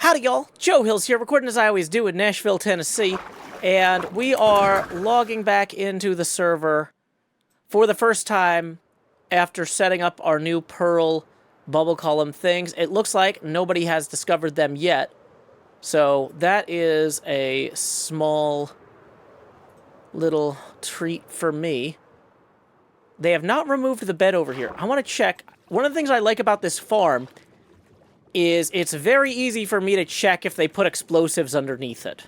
Howdy, y'all. Joe Hills here, recording as I always do in Nashville, Tennessee. And we are logging back into the server for the first time after setting up our new Pearl bubble column things. It looks like nobody has discovered them yet. So that is a small little treat for me. They have not removed the bed over here. I want to check. One of the things I like about this farm is it's very easy for me to check if they put explosives underneath it.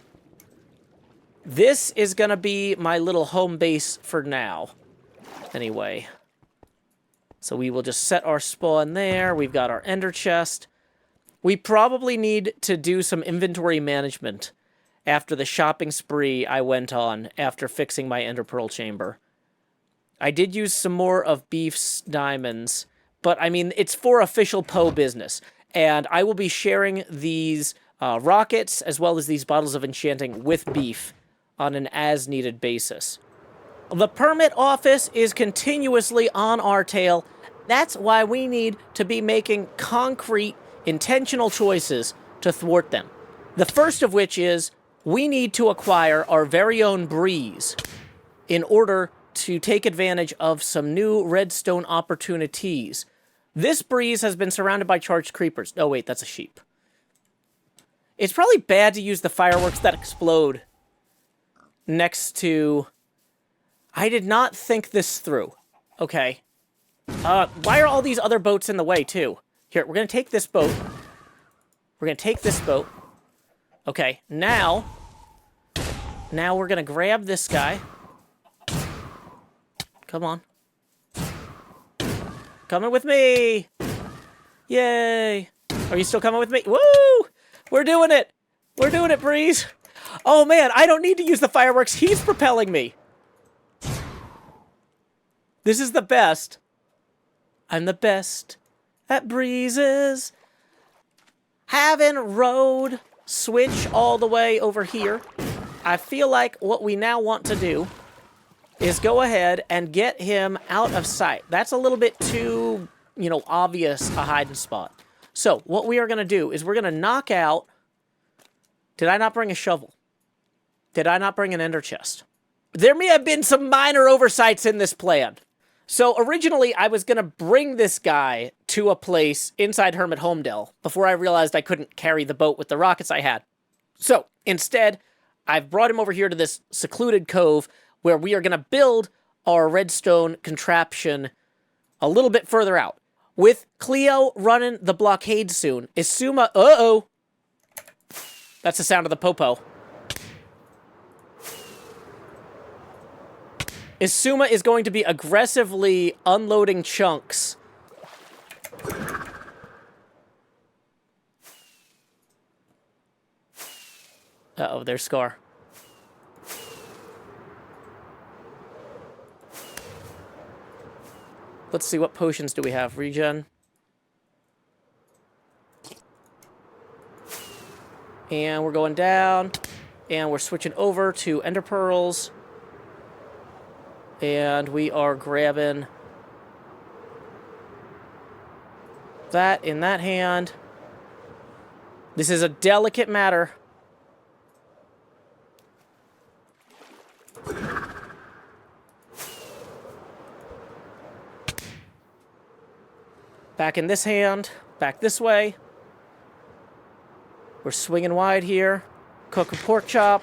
This is going to be my little home base for now. Anyway. So we will just set our spawn there. We've got our ender chest. We probably need to do some inventory management after the shopping spree I went on after fixing my ender pearl chamber. I did use some more of Beef's diamonds, but I mean, it's for official Poe business. And I will be sharing these rockets as well as these bottles of enchanting with Beef on an as-needed basis. The permit office is continuously on our tail. That's why we need to be making concrete, intentional choices to thwart them. The first of which is we need to acquire our very own breeze in order to take advantage of some new redstone opportunities. This breeze has been surrounded by charged creepers. Oh, wait, that's a sheep. It's probably bad to use the fireworks that explode next to... I did not think this through. Okay. Why are all these other boats in the way, too? Here, we're going to take this boat. We're going to take this boat. Okay, now we're going to grab this guy. Come on. Coming with me! Yay! Are you still coming with me? Woo! We're doing it! We're doing it, Breeze! Oh man, I don't need to use the fireworks. He's propelling me. This is the best. I'm the best at breezes. Having road switch all the way over here. I feel like what we now want to do is go ahead and get him out of sight. That's a little bit too, obvious a hiding spot. So, what we are going to do is we're going to knock out... Did I not bring a shovel? Did I not bring an ender chest? There may have been some minor oversights in this plan. So, originally, I was going to bring this guy to a place inside Hermit Homedale before I realized I couldn't carry the boat with the rockets I had. So, instead, I've brought him over here to this secluded cove where we are going to build our redstone contraption a little bit further out. With Cleo running the blockade soon, Isuma... Uh-oh! That's the sound of the popo. Isuma is going to be aggressively unloading chunks. Uh-oh, there's Scar. Let's see, what potions do we have? Regen. And we're going down. And we're switching over to Ender Pearls. And we are grabbing that in that hand. This is a delicate matter. Back in this hand, back this way. We're swinging wide here. Cook a pork chop.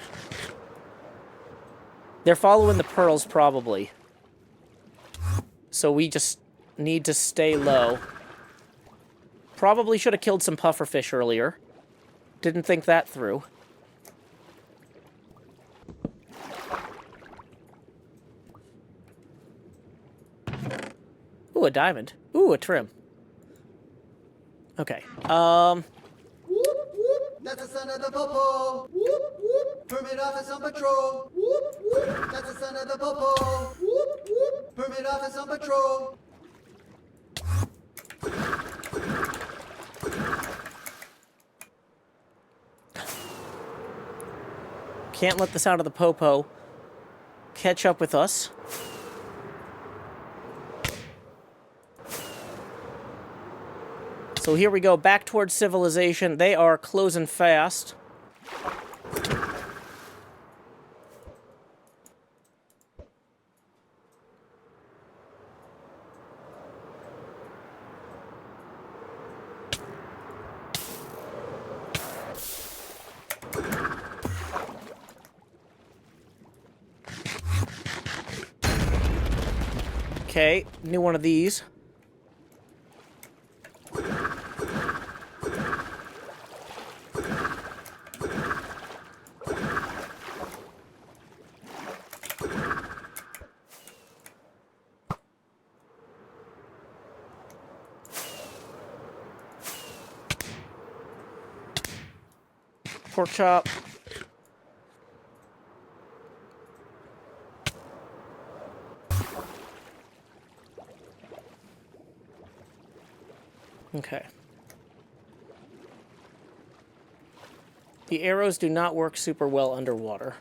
They're following the pearls, probably. So we just need to stay low. Probably should have killed some pufferfish earlier. Didn't think that through. Ooh, a diamond. Ooh, a trim. Okay, That's the son of the popo. Permit office on patrol. That's the son of the popo. Permit office on patrol. Can't let the sound of the popo catch up with us. So here we go, back towards civilization. They are closing fast. Okay, new one of these. Pork chop. Okay. The arrows do not work super well underwater.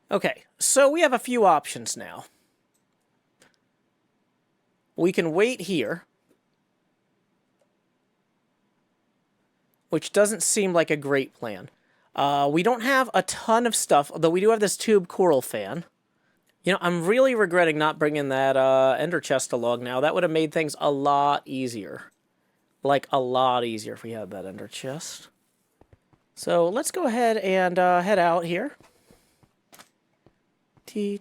Okay, so we have a few options now. We can wait here, which doesn't seem like a great plan. We don't have a ton of stuff, although we do have this tube coral fan. You know, I'm really regretting not bringing that ender chest along now. That would have made things a lot easier. Like, a lot easier if we had that ender chest. So, let's go ahead and head out here. In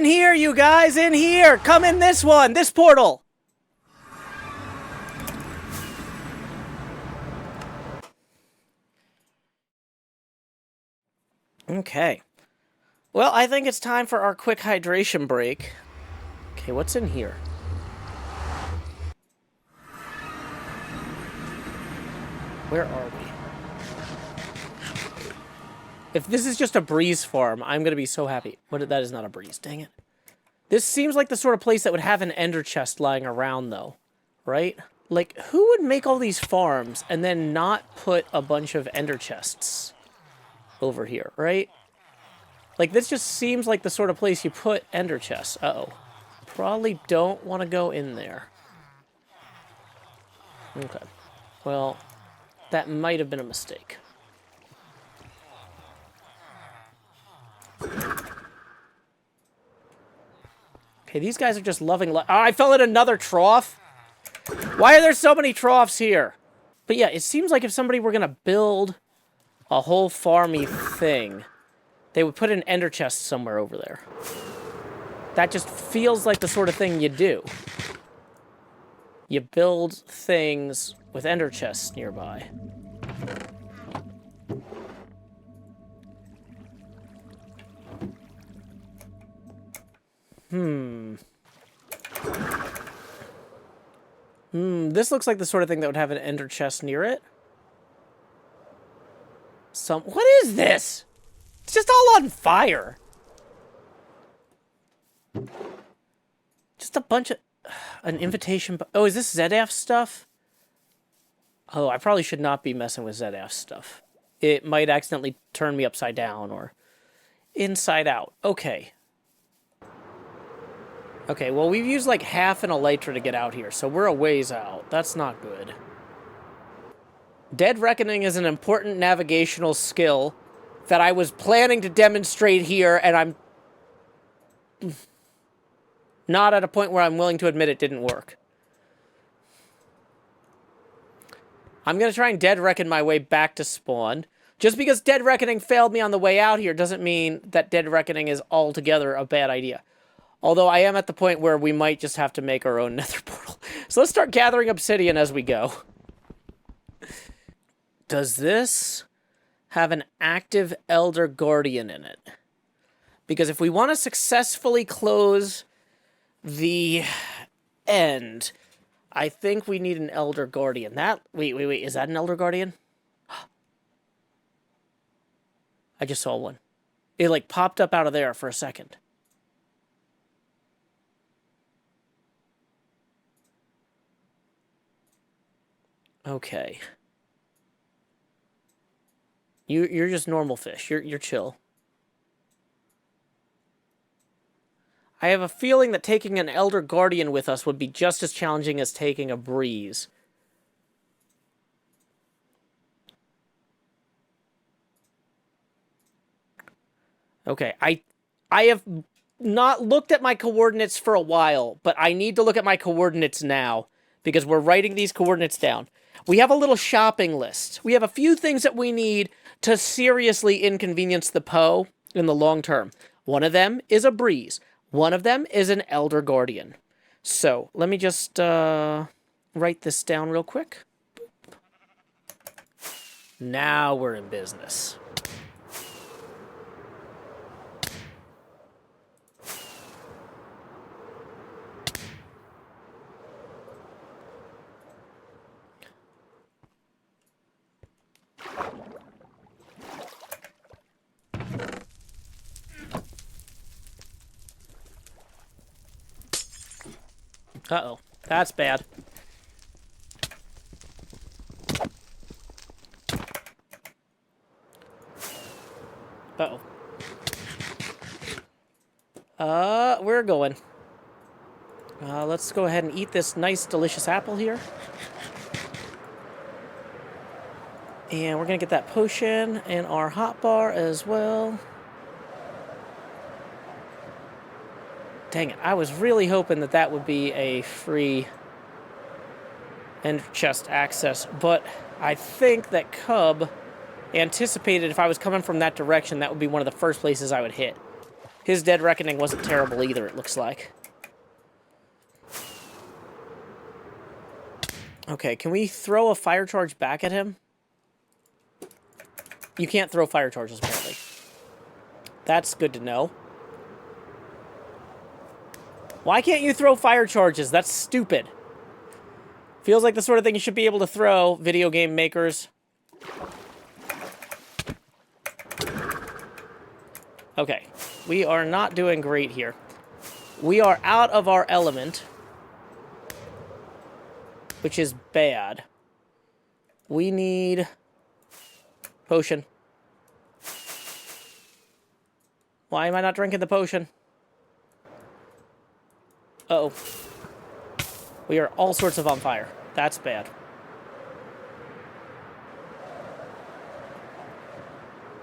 here, you guys, in here! Come in this one, this portal! Okay. Well, I think it's time for our quick hydration break. Okay, what's in here? Where are we? If this is just a breeze farm, I'm going to be so happy. That is not a breeze, dang it. This seems like the sort of place that would have an ender chest lying around, though. Right? Like, who would make all these farms and then not put a bunch of ender chests over here, right? Like, this just seems like the sort of place you put ender chests. Uh-oh. Probably don't want to go in there. Okay. Well, that might have been a mistake. Okay, these guys are just loving life. Oh, I fell in another trough? Why are there so many troughs here? But yeah, it seems like if somebody were going to build a whole farmy thing, they would put an ender chest somewhere over there. That just feels like the sort of thing you do. You build things with ender chests nearby. This looks like the sort of thing that would have an ender chest near it. What is this? It's just all on fire. Just a bunch of... an invitation... Oh, is this ZF stuff? Oh, I probably should not be messing with ZF stuff. It might accidentally turn me upside down or inside out. Okay. Okay, well, we've used like half an elytra to get out here, so we're a ways out. That's not good. Dead Reckoning is an important navigational skill that I was planning to demonstrate here, and I'm not at a point where I'm willing to admit it didn't work. I'm going to try and Dead Reckon my way back to spawn. Just because Dead Reckoning failed me on the way out here doesn't mean that Dead Reckoning is altogether a bad idea. Although I am at the point where we might just have to make our own nether portal. So let's start gathering obsidian as we go. Does this have an active Elder Guardian in it? Because if we want to successfully close the end, I think we need an Elder Guardian. Wait, is that an Elder Guardian? I just saw one. It, like, popped up out of there for a second. Okay. You're just normal fish. You're chill. I have a feeling that taking an Elder Guardian with us would be just as challenging as taking a breeze. Okay, I have not looked at my coordinates for a while, but I need to look at my coordinates now, because we're writing these coordinates down. We have a little shopping list. We have a few things that we need to seriously inconvenience the Poe in the long term. One of them is a breeze. One of them is an Elder Guardian. So, let me just write this down real quick. Now we're in business. Uh-oh. That's bad. Uh-oh. We're going. Let's go ahead and eat this nice, delicious apple here. And we're gonna get that potion in our hotbar as well. Dang it, I was really hoping that that would be a free end chest access, but I think that Cub anticipated if I was coming from that direction, that would be one of the first places I would hit. His Dead Reckoning wasn't terrible either, it looks like. Okay, can we throw a fire charge back at him? You can't throw fire charges, apparently. That's good to know. Why can't you throw fire charges? That's stupid. Feels like the sort of thing you should be able to throw, video game makers. Okay, we are not doing great here. We are out of our element, which is bad. We need potion. Why am I not drinking the potion? Uh-oh. We are all sorts of on fire. That's bad.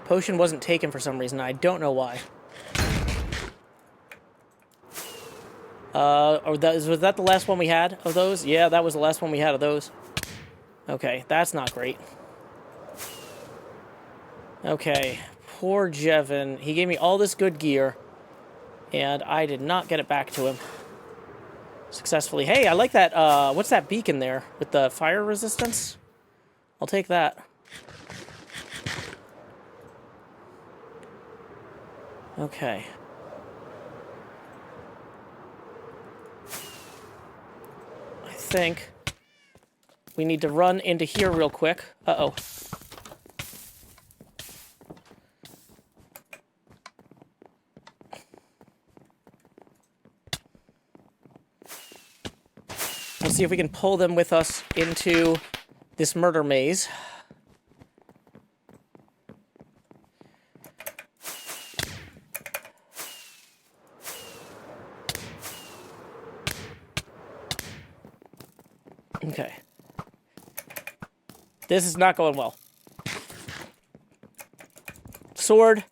Potion wasn't taken for some reason. I don't know why. Was that the last one we had of those? Yeah, that was the last one we had of those. Okay, that's not great. Okay, poor Jevin. He gave me all this good gear, and I did not get it back to him successfully. Hey, I like that, what's that beacon there with the fire resistance? I'll take that. Okay. I think we need to run into here real quick. Uh-oh. Let's see if we can pull them with us into this murder maze. Okay. This is not going well. Sword.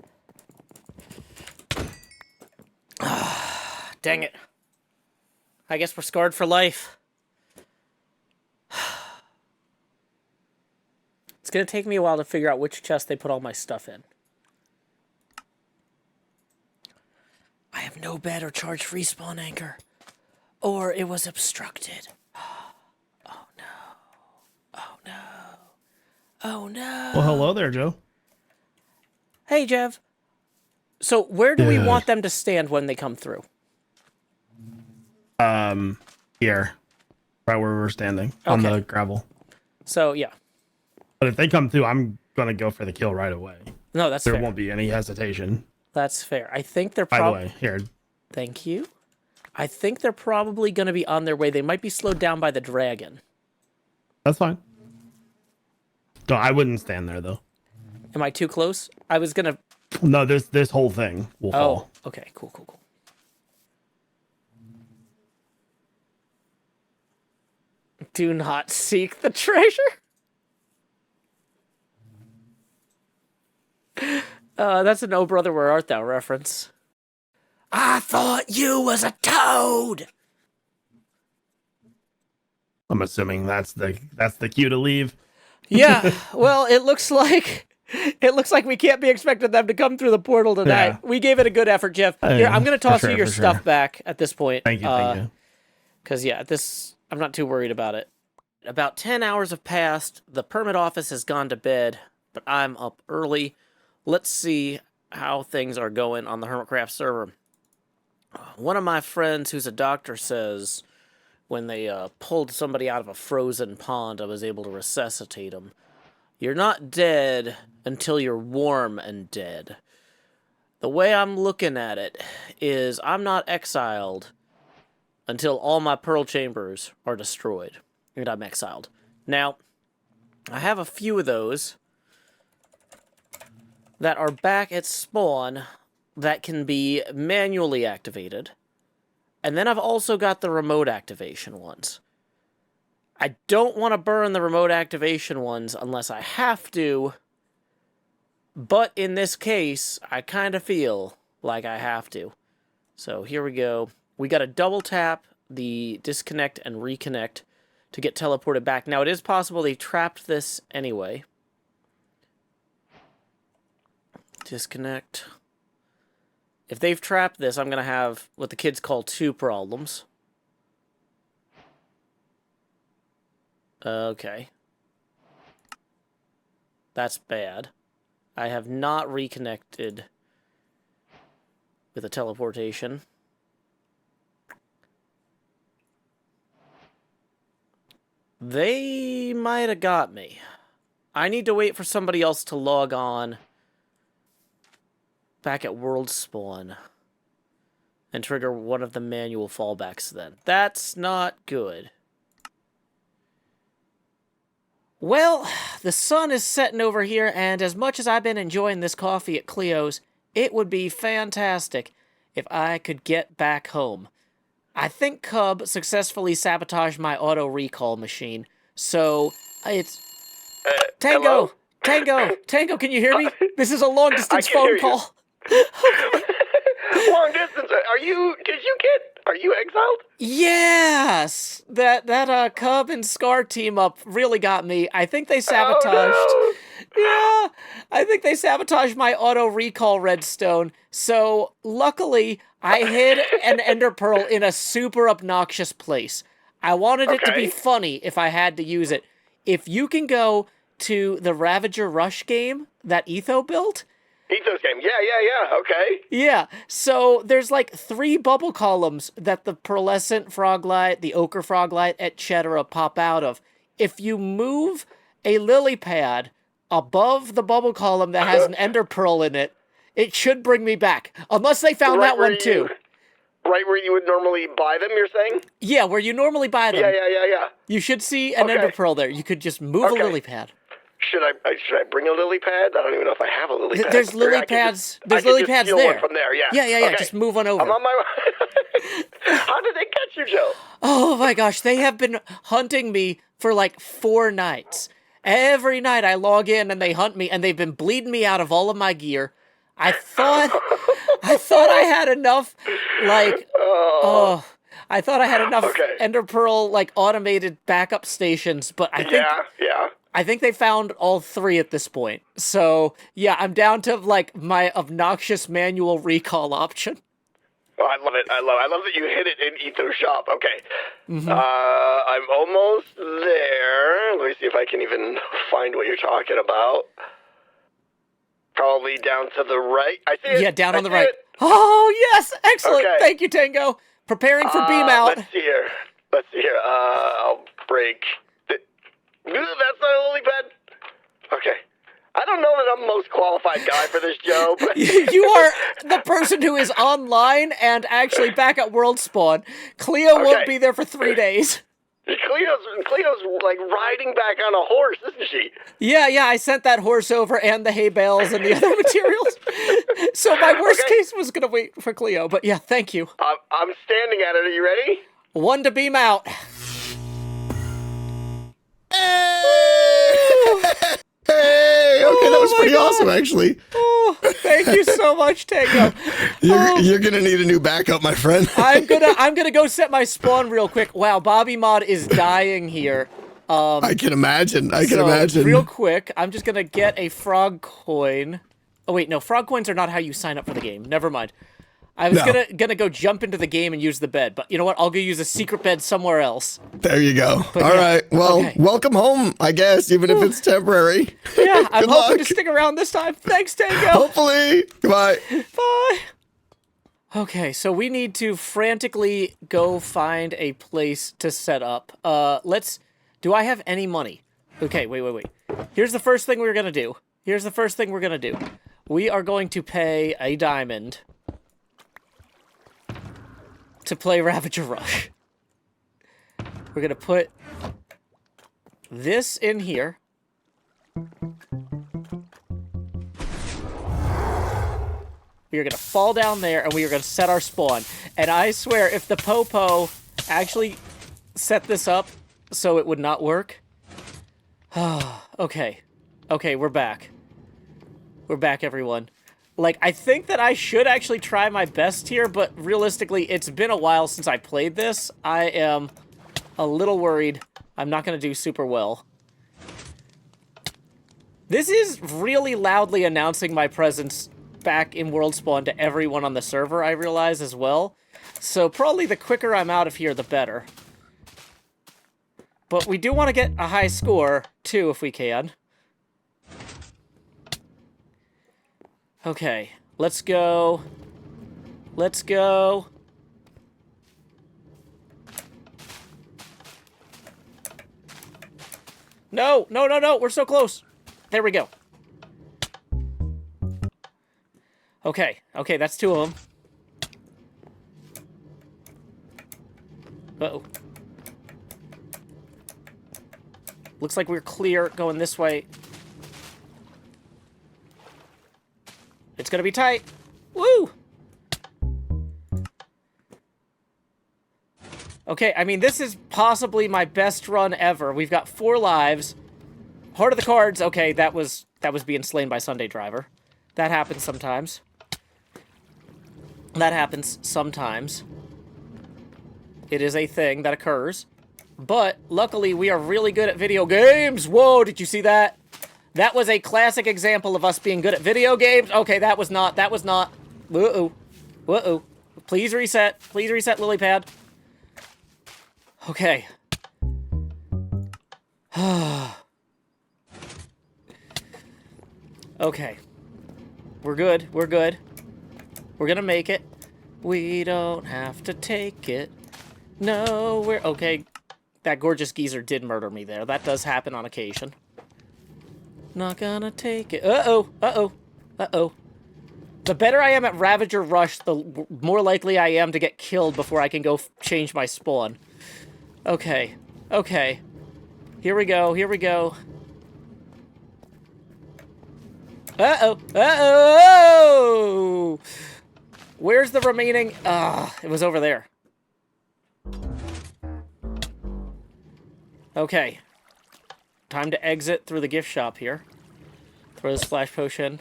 Dang it. I guess we're scarred for life. It's going to take me a while to figure out which chest they put all my stuff in. I have no bad our charged respawn anchor. Or it was obstructed. Oh no. Oh no. Oh no. Well, hello there, Joe. Hey, Jev. So where do we Yeah. want them to stand when they come through? Here. Right where we're standing. On Okay. the gravel. So, yeah. But if they come through, I'm going to go for the kill right away. No, that's There fair. won't be any hesitation. That's fair. I think they're By the probably... way, here. Thank you. I think they're probably going to be on their way. They might be slowed down by the dragon. That's fine. No, I wouldn't stand there, though. Am I too close? I was going to... No, this whole thing will fall. Oh, okay. Cool, cool, cool. Do not seek the treasure. That's an Oh Brother, Where Art Thou reference. I thought you was a toad. I'm assuming that's the cue to leave. Yeah, well, it looks like we can't be expecting them to come through the portal tonight. Yeah. We gave it a good effort, Jeff. Here, I'm going to toss For you sure, your for stuff sure. back at this point. Thank you. Because, yeah, I'm not too worried about it. About 10 hours have passed. The permit office has gone to bed, but I'm up early. Let's see how things are going on the HermitCraft server. One of my friends who's a doctor says when they pulled somebody out of a frozen pond, I was able to resuscitate them. You're not dead until you're warm and dead. The way I'm looking at it is I'm not exiled until all my pearl chambers are destroyed. And I'm exiled. Now, I have a few of those that are back at spawn that can be manually activated. And then I've also got the remote activation ones. I don't want to burn the remote activation ones unless I have to. But in this case, I kind of feel like I have to. So here we go. We got to double tap the disconnect and reconnect to get teleported back. Now, it is possible they trapped this anyway. Disconnect. If they've trapped this, I'm going to have what the kids call two problems. Okay. That's bad. I have not reconnected with the teleportation. They might have got me. I need to wait for somebody else to log on back at World Spawn and trigger one of the manual fallbacks then. That's not good. Well, the sun is setting over here, and as much as I've been enjoying this coffee at Cleo's, it would be fantastic if I could get back home. I think Cub successfully sabotaged my auto recall machine, so it's... Hello? Tango, can you hear me? This is a long-distance I can hear phone you. call. Long distance. Are you exiled? Yes! That Cub and Scar team up really got me. I think they sabotaged... Oh, Yeah, I think they sabotaged my auto recall redstone. So luckily, I hid an ender pearl in a super obnoxious place. I wanted it to be Okay. funny if I had to use it. If you can go to the Ravager Rush game that Etho built, Ethos game. Yeah. Okay. yeah, so there's like 3 bubble columns that the pearlescent froglight, the ochre froglight, etc. pop out of. If you move a lily pad above the bubble column that has an ender pearl in it, it should bring me back. Unless they found that where one too. Right where you would normally buy them, you're saying? Yeah, where you normally buy them. Yeah. You should see an Okay. ender pearl there. You could just move a Okay. lily pad. Should I bring a lily pad? I don't even know if I have a lily pad. There's Or lily I can pads. just- There's I can lily just pads steal there. one from there. Yeah. Yeah. Okay. Just move on over. I'm on my way. How did they catch you, Joe? Oh my gosh, they have been hunting me for like 4 nights. Every night I log in and they hunt me, and they've been bleeding me out of all of my gear. I thought I had enough, like, I thought I had enough Okay. Ender Pearl, like, automated backup stations, but I think they found all 3 at this point. So, yeah, I'm down to, like, my obnoxious manual recall option. Oh, I love it. I love that you hit it in Etho's shop. Okay. I'm almost there. Let me see if I can even find what you're talking about. Probably down to the right. I see it. Yeah, down on the right. It. Oh, yes. Excellent. Okay. Thank you, Tango. Preparing for beam out. Let's see here. I'll break. That's not a lily pad. Okay. I don't know that I'm the most qualified guy for this, Joe, but... You are the person who is online and actually back at World Spawn. Cleo won't be there for 3 days. Cleo's like riding back on a horse, isn't she? Yeah, I sent that horse over and the hay bales and the other materials. So my worst case was going to wait for Cleo, but yeah, thank you. I'm standing at it. Are you ready? 1 to beam out. Hey, okay, that was pretty awesome, actually. Oh, thank you so much, Tango. You're gonna need a new backup, my friend. I'm gonna go set my spawn real quick. Wow, Bobby Mod is dying here. I can imagine. I can imagine. Real quick, I'm just gonna get a frog coin. Oh wait, no, frog coins are not how you sign up for the game. Never mind. I was gonna go jump into the game and use the bed, but you know what? I'll go use a secret bed somewhere else. There you go. But All right. Well, welcome home, I guess, even if it's temporary. Yeah, I'm hoping luck. to stick around this time. Thanks, Tango. Hopefully. Goodbye. Bye. Okay, so we need to frantically go find a place to set up. Do I have any money? Okay, wait. Here's the first thing we're gonna do. We are going to pay a diamond to play Ravager Rush. We're gonna put this in here. We are gonna fall down there and we are gonna set our spawn. And I swear, if the Popo actually set this up so it would not work. Okay, we're back. We're back, everyone. Like, I think that I should actually try my best here, but realistically, it's been a while since I played this. I am a little worried I'm not going to do super well. This is really loudly announcing my presence back in World Spawn to everyone on the server, I realize, as well. So probably the quicker I'm out of here, the better. But we do want to get a high score, too, if we can. Okay, let's go. Let's go. No, we're so close. There we go. Okay, that's 2 of them. Uh-oh. Looks like we're clear going this way. It's gonna be tight. Woo! Okay, I mean, this is possibly my best run ever. We've got 4 lives. Heart of the cards. Okay, that was being slain by Sunday Driver. That happens sometimes. It is a thing that occurs. But, luckily, we are really good at video games. Whoa, did you see that? That was a classic example of us being good at video games. Okay, that was not. Uh-oh. Please reset, Lilypad. Okay. Okay. We're good. We're gonna make it. We don't have to take it. No, okay. That gorgeous geezer did murder me there. That does happen on occasion. Not gonna take it. Uh-oh. The better I am at Ravager Rush, the more likely I am to get killed before I can go change my spawn. Okay. Here we go. Uh-oh. Where's the remaining? It was over there. Okay. Time to exit through the gift shop here. Throw the splash potion.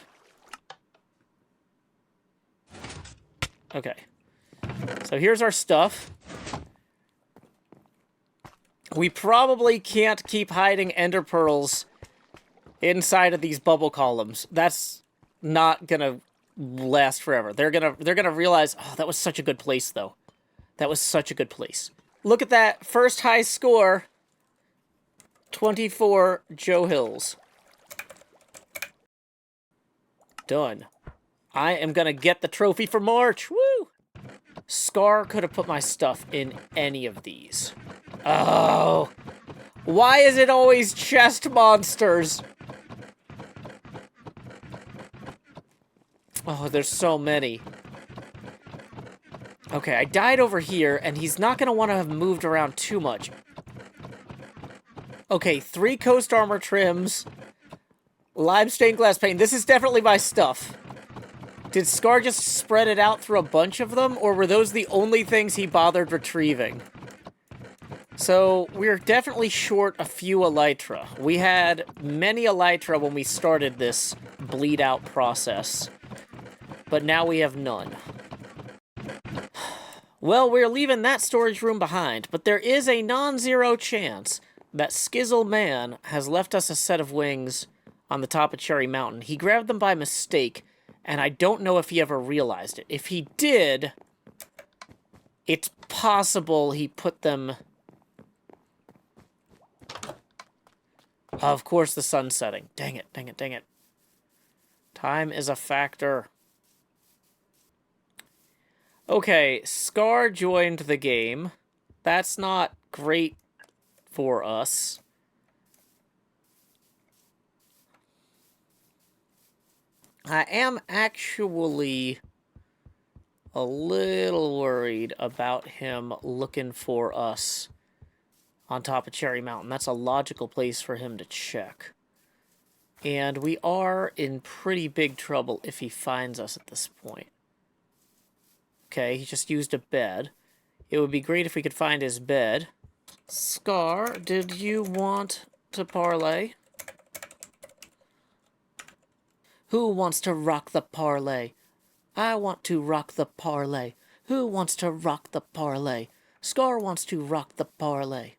Okay. So here's our stuff. We probably can't keep hiding ender pearls inside of these bubble columns. That's not gonna last forever. They're gonna realize, oh, that was such a good place, though. That was such a good place. Look at that first high score. 24 Joe Hills. Done. I am gonna get the trophy for March. Woo! Scar could have put my stuff in any of these. Oh. Why is it always chest monsters? Oh, there's so many. Okay, I died over here, and he's not gonna want to have moved around too much. Okay, 3 coast armor trims. Lime stained glass pane. This is definitely my stuff. Did Scar just spread it out through a bunch of them, or were those the only things he bothered retrieving? So, we're definitely short a few elytra. We had many elytra when we started this bleed-out process, but now we have none. Well, we're leaving that storage room behind, but there is a non-zero chance that Skizzleman has left us a set of wings on the top of Cherry Mountain. He grabbed them by mistake, and I don't know if he ever realized it. If he did, it's possible he put them... Of course, the sun's setting. Dang it, dang it, dang it. Time is a factor. Okay, Scar joined the game. That's not great for us. I am actually a little worried about him looking for us on top of Cherry Mountain. That's a logical place for him to check. And we are in pretty big trouble if he finds us at this point. Okay, he just used a bed. It would be great if we could find his bed. Scar, did you want to parlay? Who wants to rock the parlay? I want to rock the parlay. Who wants to rock the parlay? Scar wants to rock the parlay.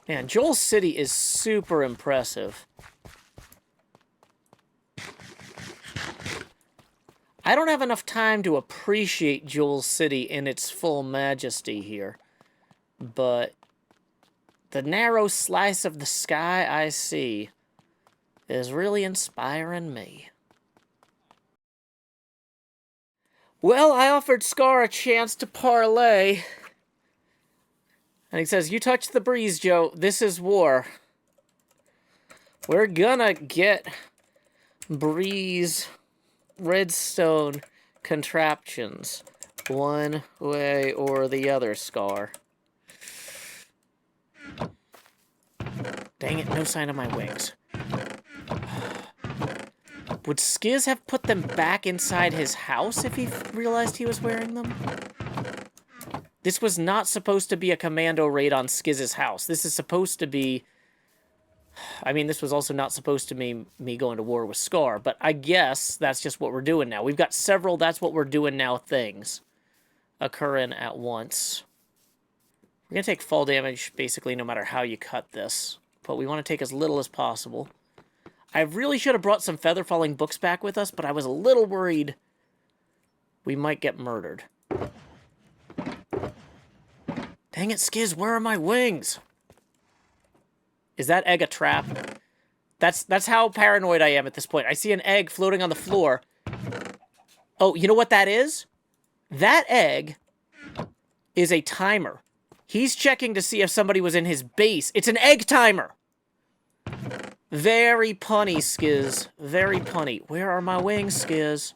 Man, Joel City is super impressive. I don't have enough time to appreciate Joel City in its full majesty here, but the narrow slice of the sky I see is really inspiring me. Well, I offered Scar a chance to parlay. And he says, you touch the breeze, Joe. This is war. We're gonna get breeze redstone contraptions one way or the other, Scar. Dang it, no sign of my wings. Would Skiz have put them back inside his house if he realized he was wearing them? This was not supposed to be a commando raid on Skiz's house. This is supposed to be... I mean, this was also not supposed to be me going to war with Scar, but I guess that's just what we're doing now. We've got several that's what we're doing now things occurring at once. We're going to take fall damage basically no matter how you cut this, but we want to take as little as possible. I really should have brought some feather falling books back with us, but I was a little worried we might get murdered. Dang it, Skiz, where are my wings? Is that egg a trap? That's how paranoid I am at this point. I see an egg floating on the floor. Oh, you know what that is? That egg is a timer. He's checking to see if somebody was in his base. It's an egg timer! Very punny, Skiz. Very punny. Where are my wings, Skiz?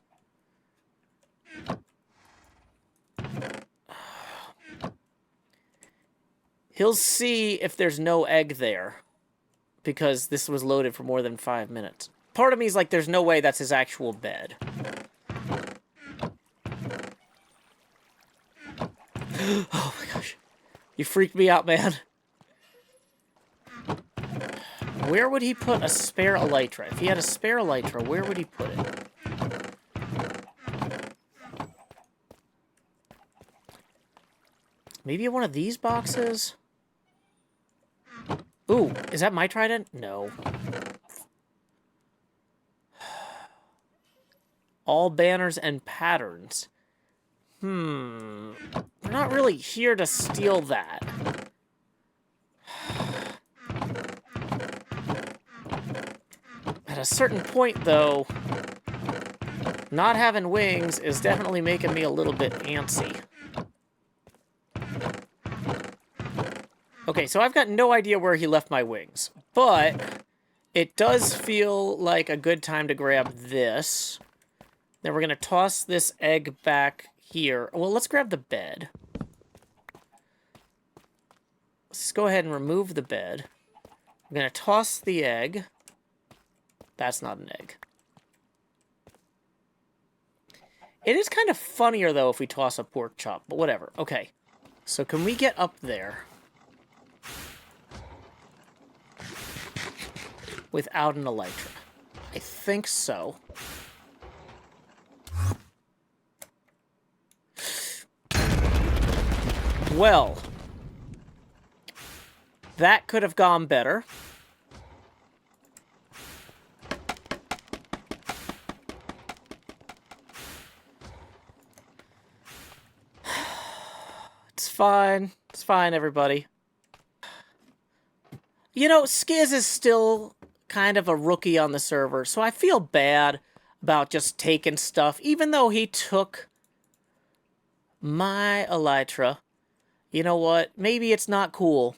He'll see if there's no egg there, because this was loaded for more than 5 minutes. Part of me is like, there's no way that's his actual bed. Oh my gosh. You freaked me out, man. Where would he put a spare elytra? If he had a spare elytra, where would he put it? Maybe in one of these boxes? Ooh, is that my trident? No. All banners and patterns. We're not really here to steal that. At a certain point, though, not having wings is definitely making me a little bit antsy. Okay, so I've got no idea where he left my wings, but it does feel like a good time to grab this. Then we're going to toss this egg back here. Well, let's grab the bed. Let's go ahead and remove the bed. I'm going to toss the egg. That's not an egg. It is kind of funnier, though, if we toss a pork chop, but whatever. Okay, so can we get up there without an elytra? I think so. Well, that could have gone better. It's fine. It's fine, everybody. You know, Skiz is still kind of a rookie on the server, so I feel bad about just taking stuff, even though he took my elytra. You know what? Maybe it's not cool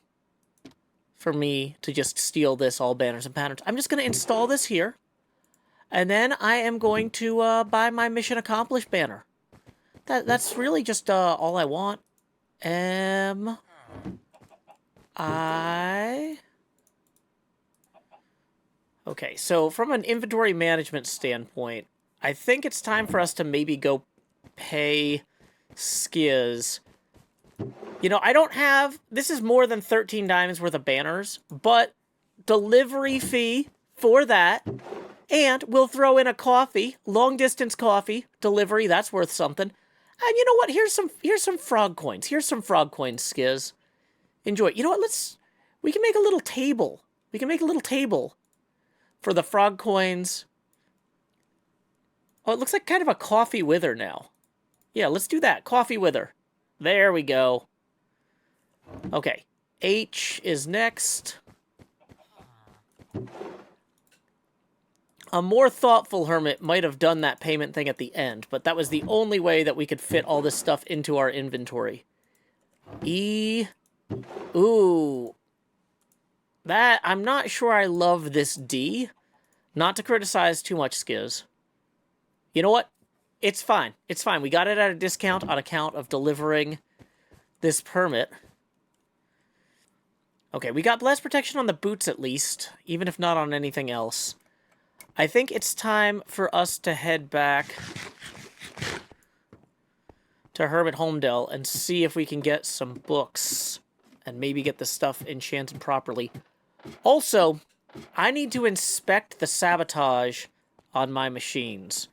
for me to just steal this all banners and patterns. I'm just going to install this here. And then I am going to buy my mission accomplished banner. That's really just all I want. Okay, so from an inventory management standpoint, I think it's time for us to maybe go pay Skiz. You know, I don't have... This is more than 13 diamonds worth of banners, but delivery fee for that. And we'll throw in a coffee, long-distance coffee delivery. That's worth something. And you know what? Here's some frog coins. Here's some frog coins, Skiz. Enjoy. You know what? We can make a little table. We can make a little table for the frog coins. Oh, it looks like kind of a coffee wither now. Yeah, let's do that. Coffee wither. There we go. Okay. H is next. A more thoughtful hermit might have done that payment thing at the end, but that was the only way that we could fit all this stuff into our inventory. E. Ooh. That, I'm not sure I love this D. Not to criticize too much, Skiz. You know what? It's fine. It's fine. We got it at a discount on account of delivering this permit. Okay, we got blast protection on the boots at least, even if not on anything else. I think it's time for us to head back to Hermit Homedale and see if we can get some books and maybe get the stuff enchanted properly. Also, I need to inspect the sabotage on my machines.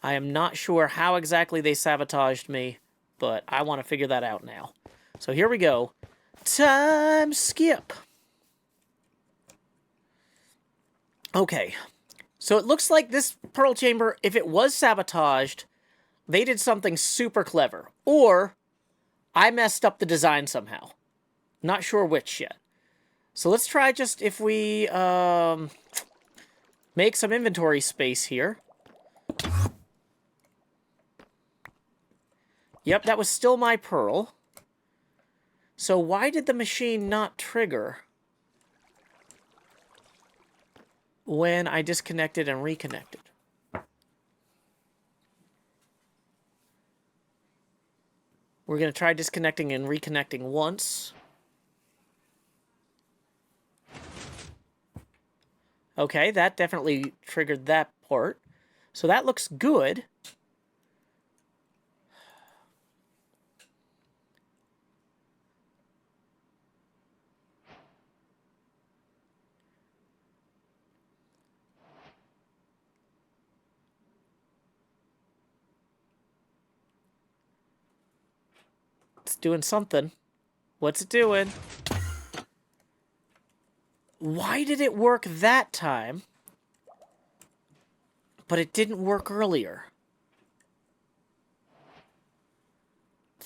I am not sure how exactly they sabotaged me, but I want to figure that out now. So here we go. Time skip. Okay. So it looks like this pearl chamber, if it was sabotaged, they did something super clever. Or I messed up the design somehow. Not sure which yet. So let's try just if we make some inventory space here. Yep, that was still my pearl. So why did the machine not trigger when I disconnected and reconnected? We're going to try disconnecting and reconnecting once. Okay, that definitely triggered that part. So that looks good. It's doing something. What's it doing? Why did it work that time, but it didn't work earlier.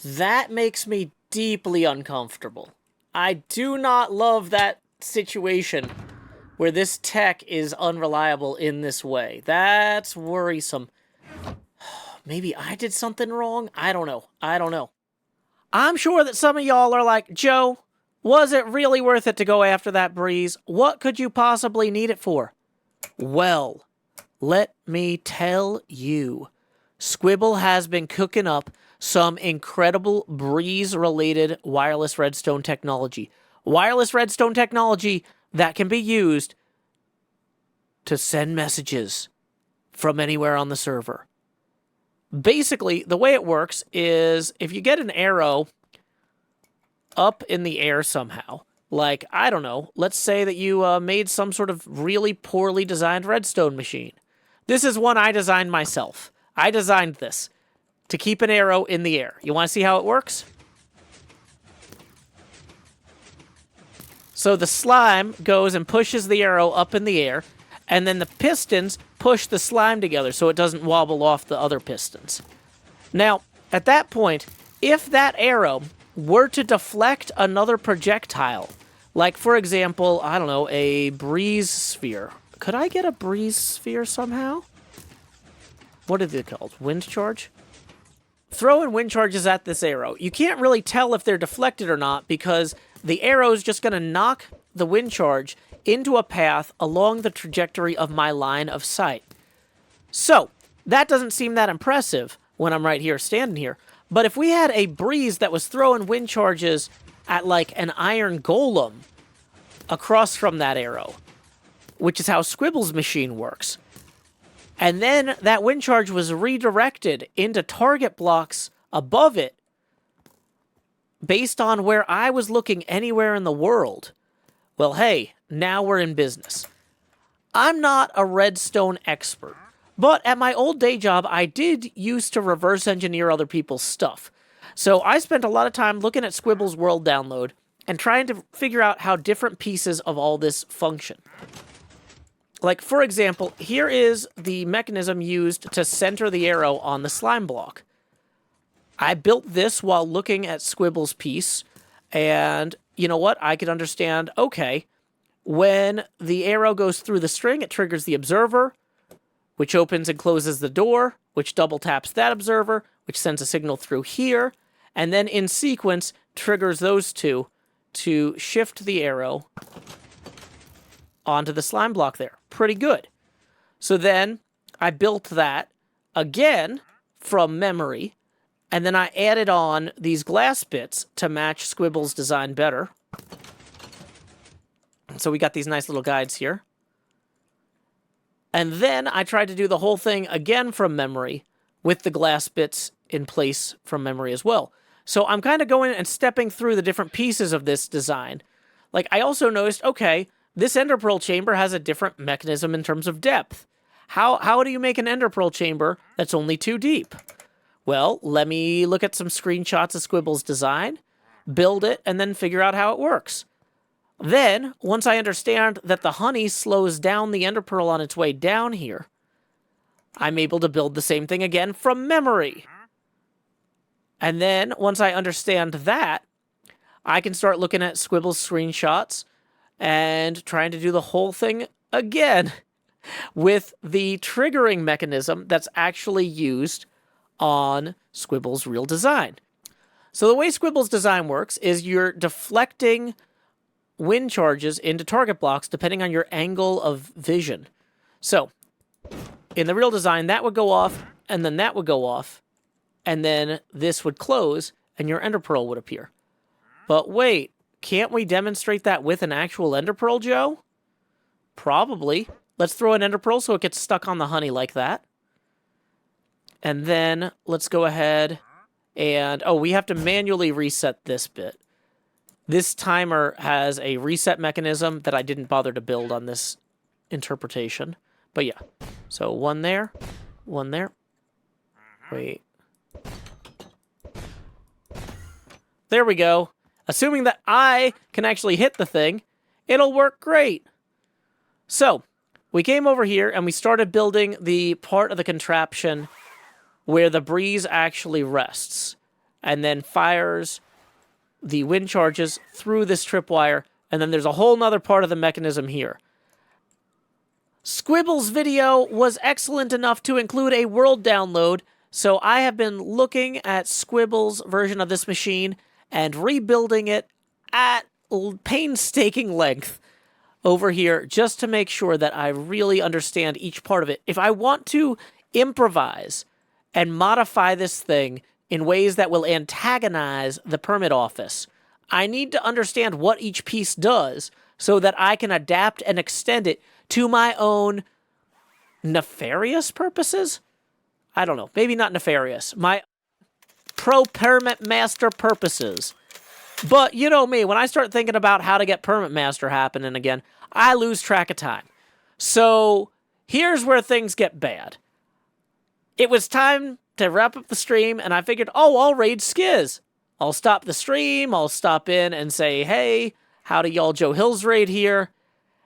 That makes me deeply uncomfortable. I do not love that situation where this tech is unreliable in this way. That's worrisome. Maybe I did something wrong? I don't know. I'm sure that some of y'all are like, Joe, was it really worth it to go after that breeze? What could you possibly need it for? Well, let me tell you. Squibble has been cooking up some incredible breeze-related wireless redstone technology. Wireless redstone technology that can be used to send messages from anywhere on the server. Basically, the way it works is if you get an arrow up in the air somehow, like, I don't know, let's say that you made some sort of really poorly designed redstone machine. This is one I designed myself. I designed this to keep an arrow in the air. You want to see how it works? So the slime goes and pushes the arrow up in the air, and then the pistons push the slime together so it doesn't wobble off the other pistons. Now, at that point, if that arrow were to deflect another projectile, like, for example, I don't know, a breeze sphere. Could I get a breeze sphere somehow? What are they called? Wind charge? Throwing wind charges at this arrow. You can't really tell if they're deflected or not because the arrow is just going to knock the wind charge into a path along the trajectory of my line of sight. So, that doesn't seem that impressive when I'm right here standing here. But if we had a breeze that was throwing wind charges at like an iron golem across from that arrow, which is how Squibble's machine works, and then that wind charge was redirected into target blocks above it based on where I was looking anywhere in the world, well, hey, now we're in business. I'm not a redstone expert, but at my old day job, I did used to reverse engineer other people's stuff. So I spent a lot of time looking at Squibble's world download and trying to figure out how different pieces of all this function. Like, for example, here is the mechanism used to center the arrow on the slime block. I built this while looking at Squibble's piece, and you know what? I could understand, okay, when the arrow goes through the string, it triggers the observer, which opens and closes the door, which double taps that observer, which sends a signal through here, and then in sequence triggers those two to shift the arrow onto the slime block there. Pretty good. So then I built that again from memory, and then I added on these glass bits to match Squibble's design better. So we got these nice little guides here. And then I tried to do the whole thing again from memory with the glass bits in place from memory as well. So I'm kind of going and stepping through the different pieces of this design. Like, I also noticed, okay, this ender pearl chamber has a different mechanism in terms of depth. How do you make an ender pearl chamber that's only 2 deep? Well, let me look at some screenshots of Squibble's design, build it, and then figure out how it works. Then, once I understand that the honey slows down the ender pearl on its way down here, I'm able to build the same thing again from memory. And then, once I understand that, I can start looking at Squibble's screenshots and trying to do the whole thing again with the triggering mechanism that's actually used on Squibble's real design. So the way Squibble's design works is you're deflecting wind charges into target blocks depending on your angle of vision. So, in the real design, that would go off, and then that would go off, and then this would close, and your ender pearl would appear. But wait, can't we demonstrate that with an actual ender pearl, Joe? Probably. Let's throw an ender pearl so it gets stuck on the honey like that. And then let's go ahead and... oh, we have to manually reset this bit. This timer has a reset mechanism that I didn't bother to build on this interpretation. But yeah. So one there. One there. Wait. There we go. Assuming that I can actually hit the thing, it'll work great. So, we came over here and we started building the part of the contraption where the breeze actually rests and then fires the wind charges through this tripwire, and then there's a whole nother part of the mechanism here. Squibble's video was excellent enough to include a world download, so I have been looking at Squibble's version of this machine and rebuilding it at painstaking length over here just to make sure that I really understand each part of it. If I want to improvise and modify this thing in ways that will antagonize the permit office, I need to understand what each piece does so that I can adapt and extend it to my own nefarious purposes? I don't know. Maybe not nefarious. My pro-permit master purposes. But you know me, when I start thinking about how to get permit master happening again, I lose track of time. So here's where things get bad. It was time to wrap up the stream, and I figured, oh, I'll raid Skiz. I'll stop the stream, I'll stop in and say, hey, howdy y'all, Joe Hills raid here.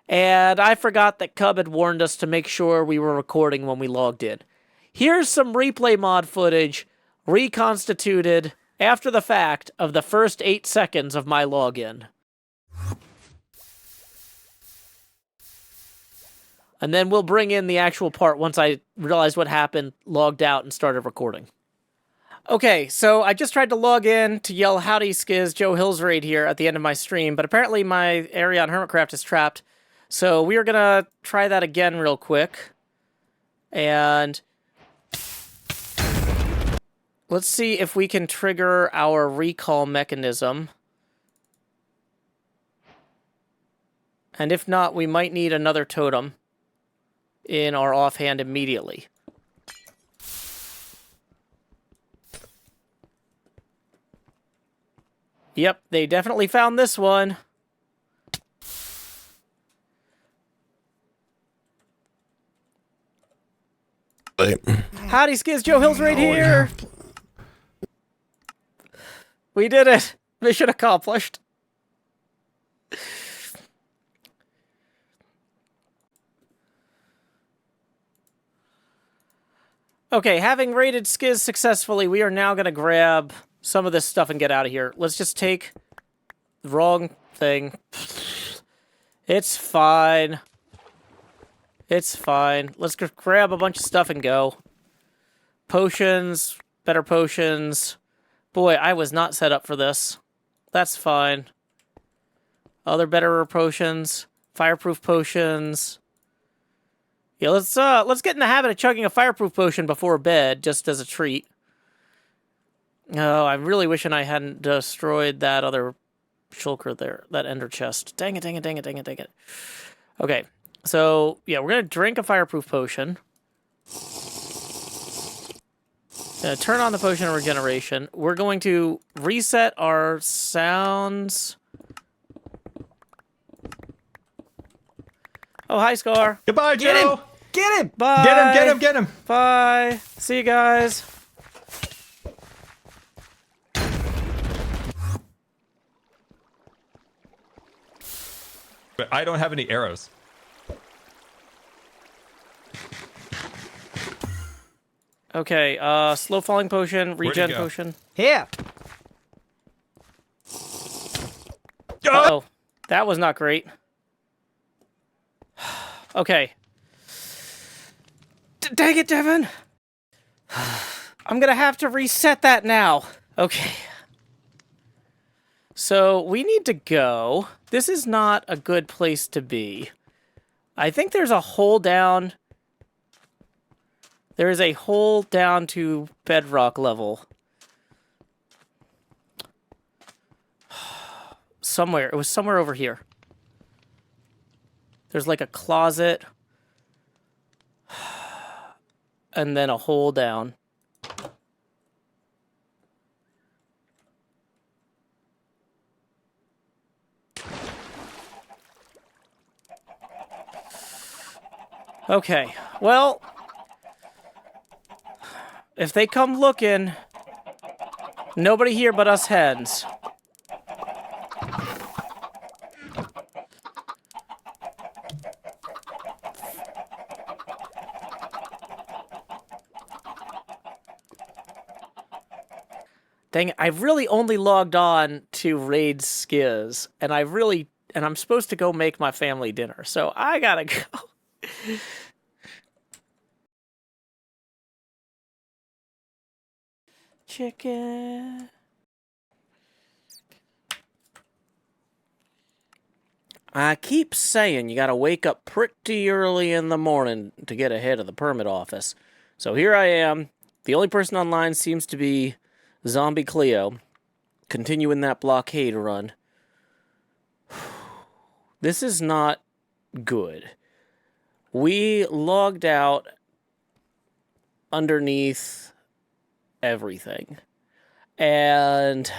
And I forgot that Cub had warned us to make sure we were recording when we logged in. Here's some replay mod footage reconstituted after the fact of the first 8 seconds of my login. And then we'll bring in the actual part once I realized what happened, logged out, and started recording. Okay, so I just tried to log in to yell howdy Skiz, Joe Hills raid here at the end of my stream, but apparently my area on HermitCraft is trapped. So we are going to try that again real quick. And let's see if we can trigger our recall mechanism. And if not, we might need another totem in our offhand immediately. Yep, they definitely found this one. Howdy, Skiz, Joe Hills right here. We did it. Mission accomplished. Okay, having raided Skiz successfully, we are now going to grab some of this stuff and get out of here. Let's just take the wrong thing. It's fine. It's fine. Let's grab a bunch of stuff and go. Potions, better potions. Boy, I was not set up for this. That's fine. Other better potions. Fireproof potions. Yeah, let's get in the habit of chugging a fireproof potion before bed, just as a treat. Oh, I'm really wishing I hadn't destroyed that other shulker there, that ender chest. Dang it, dang it, dang it, dang it, dang it. Okay, so, yeah, we're going to drink a fireproof potion. Turn on the potion of regeneration. We're going to reset our sounds. Oh, hi, Scar. Goodbye, Joe. Get him! Bye. Get him, get him, get him. Bye. See you guys. But I don't have any arrows. Okay, slow falling potion, regen go? potion. Here! Uh-oh. That was not great. Okay. Dang it, Devin! I'm gonna have to reset that now. Okay. So, we need to go. This is not a good place to be. I think there's a hole down... There is a hole down to bedrock level. Somewhere. It was somewhere over here. There's like a closet. And then a hole down. Okay. Well... If they come looking, nobody here but us hens. Dang it, I've really only logged on to raid Skiz, and I'm supposed to go make my family dinner, so I gotta go. Chicken. I keep saying you gotta wake up pretty early in the morning to get ahead of the permit office. So here I am. The only person online seems to be ZombieCleo, continuing that blockade run. This is not good. We logged out underneath everything. And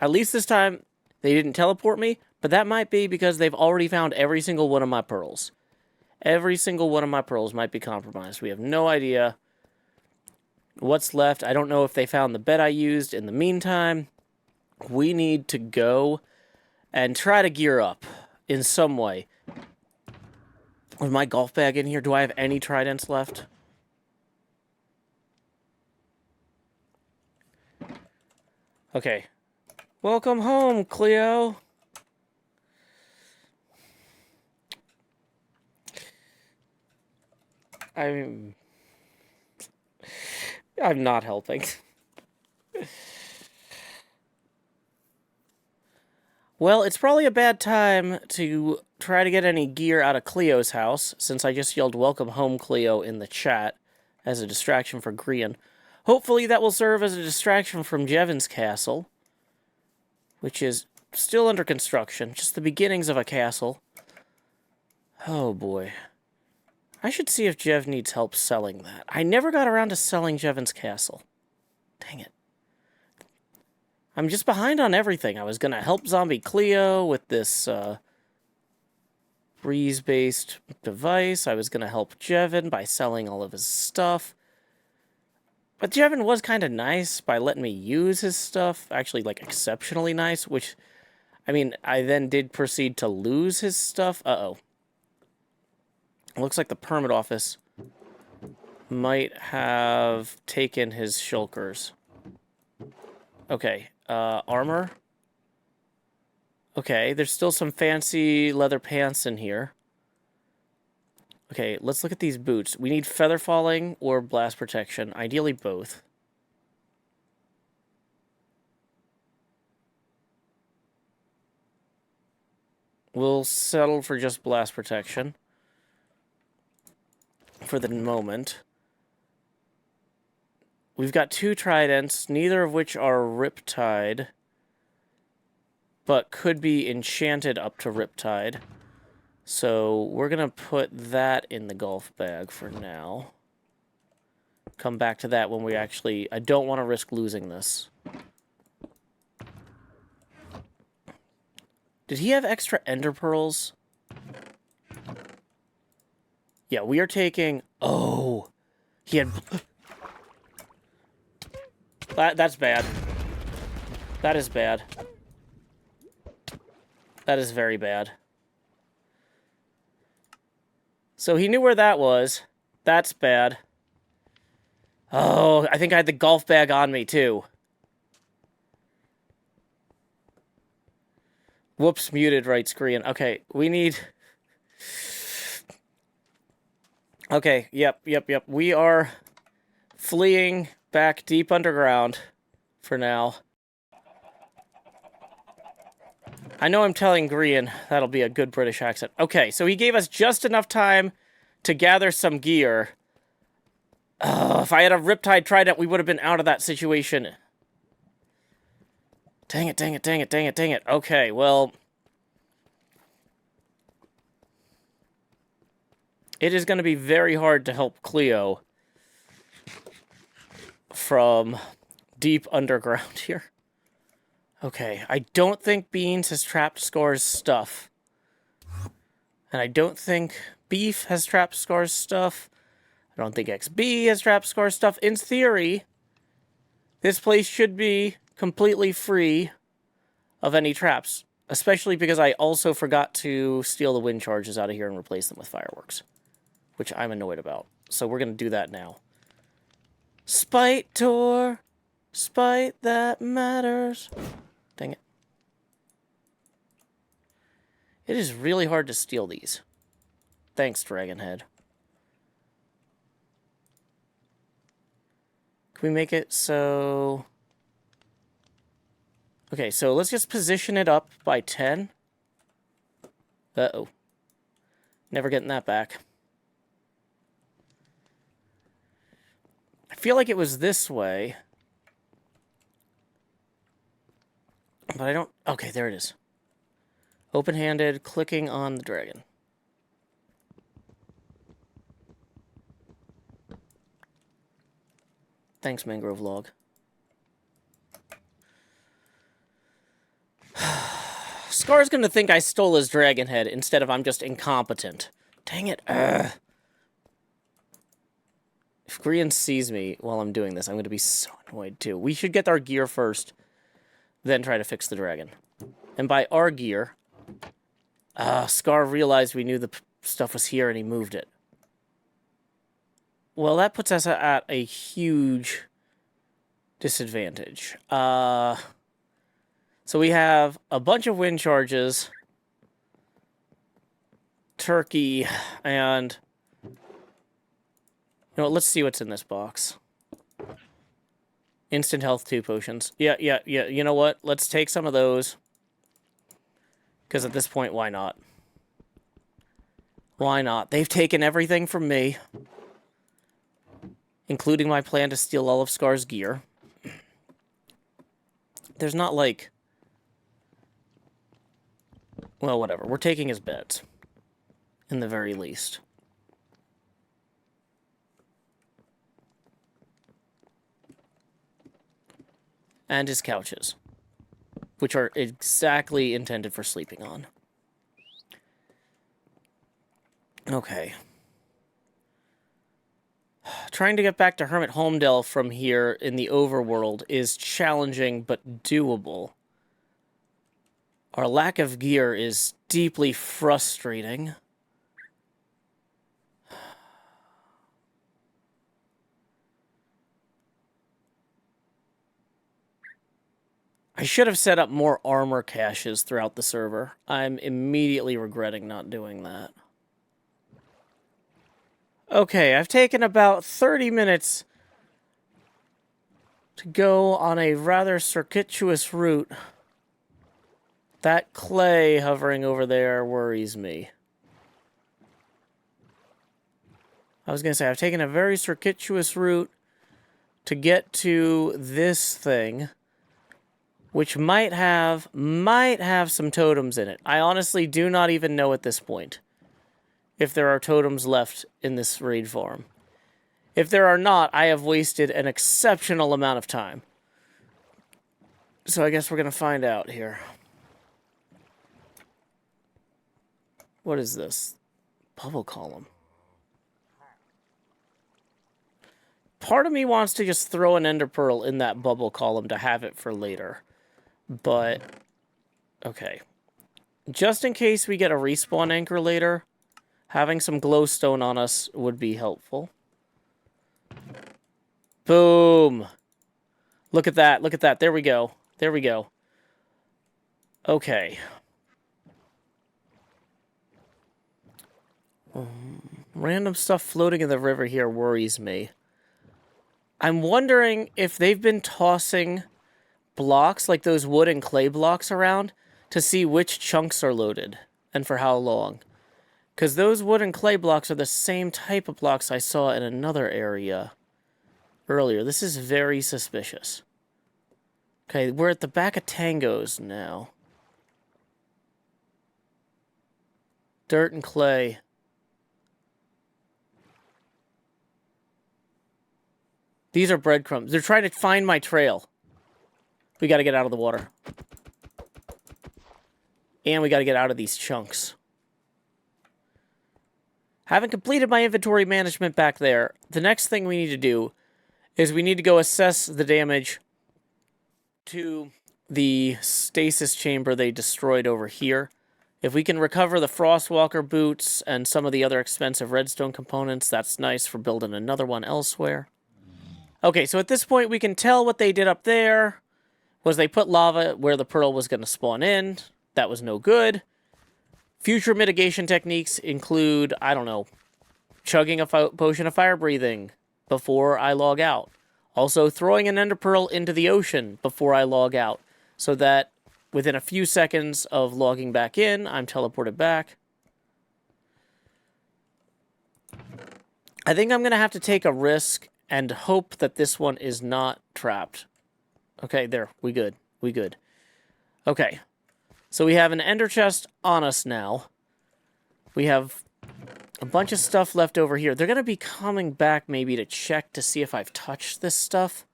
at least this time, they didn't teleport me, but that might be because they've already found every single one of my pearls. Every single one of my pearls might be compromised. We have no idea what's left. I don't know if they found the bed I used in the meantime. We need to go and try to gear up in some way. With my golf bag in here, do I have any tridents left? Okay. Welcome home, Cleo. I'm not helping. Well, it's probably a bad time to try to get any gear out of Cleo's house, since I just yelled welcome home, Cleo, in the chat as a distraction for Grian. Hopefully that will serve as a distraction from Jevon's castle, which is still under construction, just the beginnings of a castle. Oh boy. I should see if Jev needs help selling that. I never got around to selling Jevon's castle. Dang it. I'm just behind on everything. I was going to help ZombieCleo with this breeze-based device. I was going to help Jevon by selling all of his stuff. But Jevon was kind of nice by letting me use his stuff. Actually, like, exceptionally nice, which, I mean, I then did proceed to lose his stuff. Uh-oh. It looks like the permit office might have taken his shulkers. Okay, armor. Okay, there's still some fancy leather pants in here. Okay, let's look at these boots. We need feather falling or blast protection. Ideally both. We'll settle for just blast protection for the moment. We've got 2 tridents, neither of which are riptide, but could be enchanted up to riptide. So we're going to put that in the golf bag for now. Come back to that when we actually... I don't want to risk losing this. Did he have extra ender pearls? Yeah, we are taking... Oh! He had... That's bad. That is bad. That is very bad. So he knew where that was. That's bad. Oh, I think I had the golf bag on me, too. Whoops, muted right screen. Okay, we need... Okay, yep. We are fleeing back deep underground for now. I know I'm telling Grian that'll be a good British accent. Okay, so he gave us just enough time to gather some gear. If I had a Riptide Trident, we would have been out of that situation. Dang it. Okay, well... It is going to be very hard to help Cleo from deep underground here. Okay, I don't think Beans has trapped Score's stuff. And I don't think Beef has trapped Score's stuff. I don't think XB has trapped Score's stuff. In theory, this place should be completely free of any traps. Especially because I also forgot to steal the wind charges out of here and replace them with fireworks. Which I'm annoyed about. So we're going to do that now. Spite Tour! Spite that matters. Dang it. It is really hard to steal these. Thanks, Dragonhead. Can we make it so... Okay, so let's just position it up by 10. Uh-oh. Never getting that back. I feel like it was this way. But I don't... Okay, there it is. Open-handed, clicking on the dragon. Thanks, Mangrove Log. Scar's gonna think I stole his dragon head instead of I'm just incompetent. Dang it. Ugh. If Grian sees me while I'm doing this, I'm gonna be so annoyed too. We should get our gear first, then try to fix the dragon. And by our gear, Scar realized we knew the stuff was here and he moved it. Well, that puts us at a huge disadvantage. So we have a bunch of wind charges, turkey, and... You know what, let's see what's in this box. Instant health 2 potions. Yeah. You know what? Let's take some of those. Because at this point, why not? Why not? They've taken everything from me. Including my plan to steal all of Scar's gear. There's not like... Well, whatever. We're taking his beds. In the very least. And his couches. Which are exactly intended for sleeping on. Okay. Trying to get back to Hermit Homedale from here in the overworld is challenging but doable. Our lack of gear is deeply frustrating. I should have set up more armor caches throughout the server. I'm immediately regretting not doing that. Okay, I've taken about 30 minutes to go on a rather circuitous route. That clay hovering over there worries me. I was going to say, I've taken a very circuitous route to get to this thing, which might have some totems in it. I honestly do not even know at this point if there are totems left in this raid farm. If there are not, I have wasted an exceptional amount of time. So I guess we're going to find out here. What is this? Bubble column. Part of me wants to just throw an ender pearl in that bubble column to have it for later. But, okay. Just in case we get a respawn anchor later, having some glowstone on us would be helpful. Boom! Look at that, look at that. There we go. There we go. Okay. Random stuff floating in the river here worries me. I'm wondering if they've been tossing blocks, like those wood and clay blocks around, to see which chunks are loaded, and for how long. Because those wood and clay blocks are the same type of blocks I saw in another area earlier. This is very suspicious. Okay, we're at the back of Tango's now. Dirt and clay. These are breadcrumbs. They're trying to find my trail. We gotta get out of the water. And we gotta get out of these chunks. Having completed my inventory management back there, the next thing we need to do is we need to go assess the damage to the stasis chamber they destroyed over here. If we can recover the Frostwalker boots and some of the other expensive redstone components, that's nice for building another one elsewhere. Okay, so at this point, we can tell what they did up there was they put lava where the pearl was going to spawn in. That was no good. Future mitigation techniques include, I don't know, chugging a potion of fire breathing before I log out. Also, throwing an ender pearl into the ocean before I log out, so that within a few seconds of logging back in, I'm teleported back. I think I'm going to have to take a risk and hope that this one is not trapped. Okay, there. We good. We good. Okay. So we have an ender chest on us now. We have a bunch of stuff left over here. They're going to be coming back maybe to check to see if I've touched this stuff.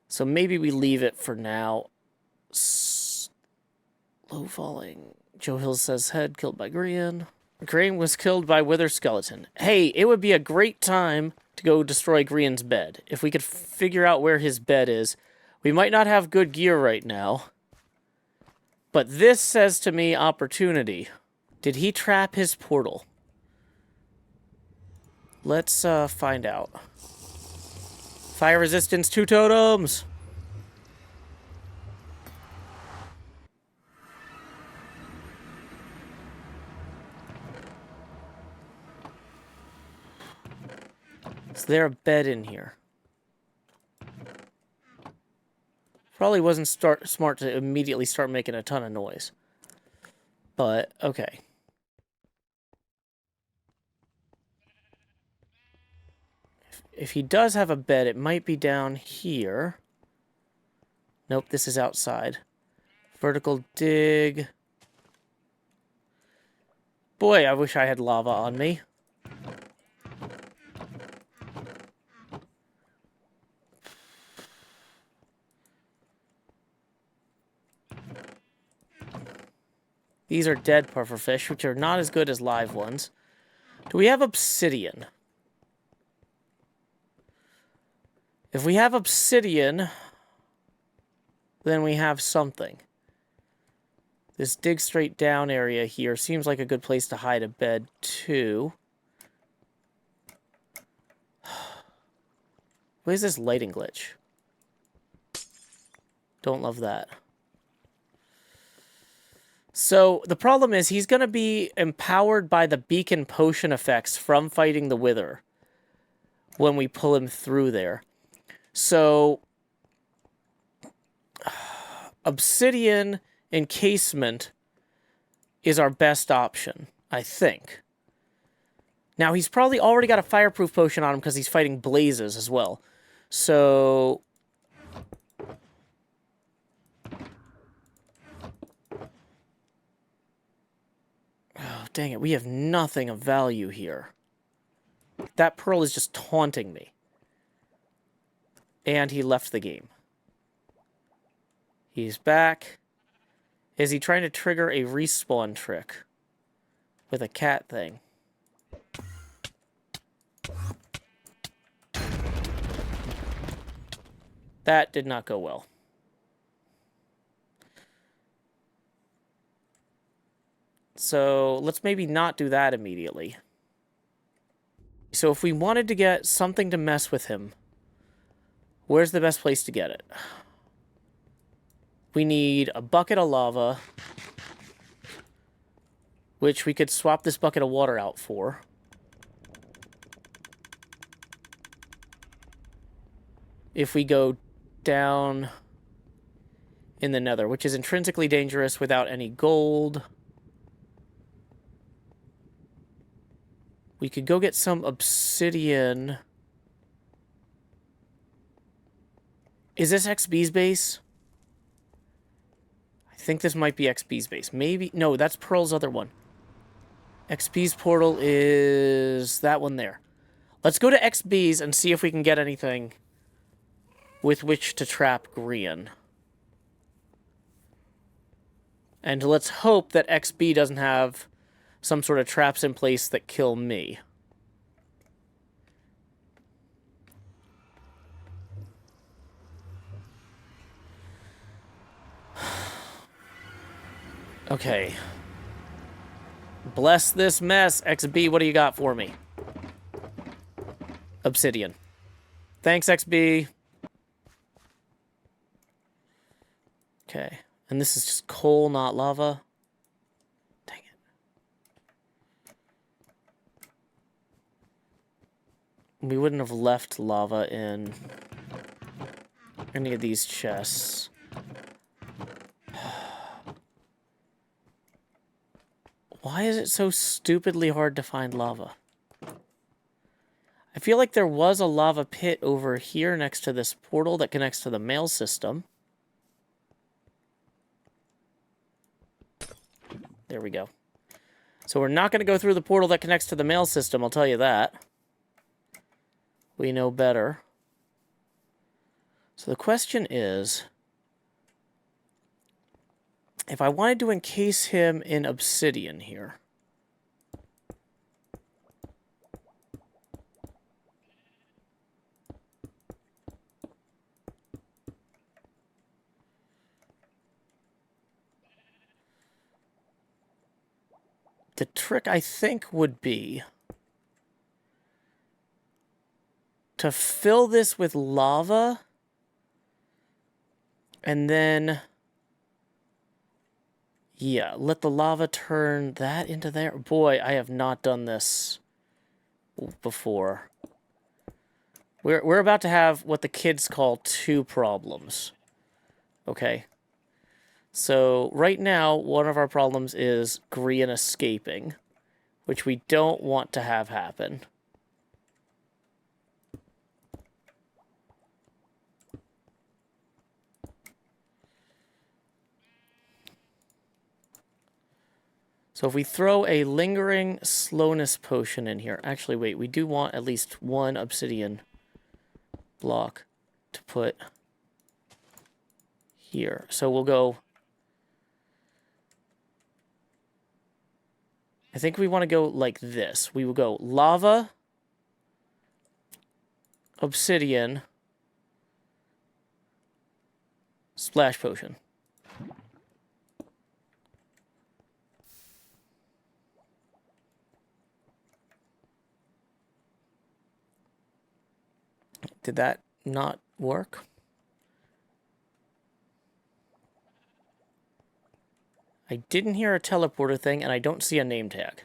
So maybe we leave it for now. Low falling. Joe Hill says head killed by Grian. Grian was killed by Wither Skeleton. Hey, it would be a great time to go destroy Grian's bed. If we could figure out where his bed is. We might not have good gear right now. But this says to me opportunity. Did he trap his portal? Let's find out. Fire resistance 2 totems. Is there a bed in here? Probably wasn't smart to immediately start making a ton of noise. But, okay. If he does have a bed, it might be down here. Nope, this is outside. Vertical dig. Boy, I wish I had lava on me. These are dead pufferfish, which are not as good as live ones. Do we have obsidian? If we have obsidian, then we have something. This dig straight down area here seems like a good place to hide a bed, too. What is this lighting glitch? Don't love that. So, the problem is he's going to be empowered by the beacon potion effects from fighting the Wither when we pull him through there. So, obsidian encasement is our best option, I think. Now, he's probably already got a fireproof potion on him because he's fighting blazes as well. So... oh, dang it, we have nothing of value here. That pearl is just taunting me. And he left the game. He's back. Is he trying to trigger a respawn trick with a cat thing? That did not go well. So let's maybe not do that immediately. So if we wanted to get something to mess with him, where's the best place to get it? We need a bucket of lava, which we could swap this bucket of water out for. If we go down in the nether, which is intrinsically dangerous without any gold. We could go get some obsidian. Is this XB's base? I think this might be XB's base. Maybe. No, that's Pearl's other one. XB's portal is that one there. Let's go to XB's and see if we can get anything with which to trap Grian. And let's hope that XB doesn't have some sort of traps in place that kill me. Okay. Bless this mess. XB, what do you got for me? Obsidian. Thanks, XB. Okay. And this is just coal, not lava. Dang it. We wouldn't have left lava in any of these chests. Why is it so stupidly hard to find lava? I feel like there was a lava pit over here next to this portal that connects to the mail system. There we go. So we're not going to go through the portal that connects to the mail system, I'll tell you that. We know better. So the question is, if I wanted to encase him in obsidian here. The trick, I think, would be to fill this with lava and then, yeah, let the lava turn that into there. Boy, I have not done this before. We're about to have what the kids call two problems. Okay. So right now, one of our problems is Grian escaping, which we don't want to have happen. So if we throw a lingering slowness potion in here, actually wait, we do want at least one obsidian block to put here. So we'll go, I think we want to go like this. We will go lava, obsidian, splash potion. Did that not work? I didn't hear a teleporter thing, and I don't see a name tag.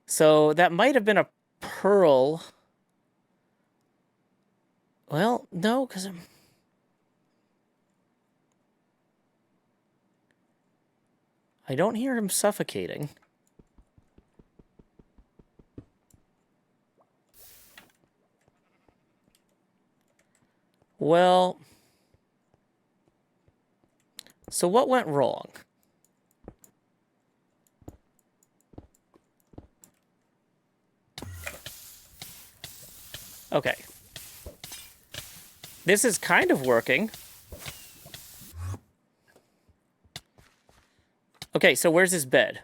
So that might have been a pearl. Well, no, because I don't hear him suffocating. Well, so what went wrong? Okay. This is kind of working. Okay, so where's his bed?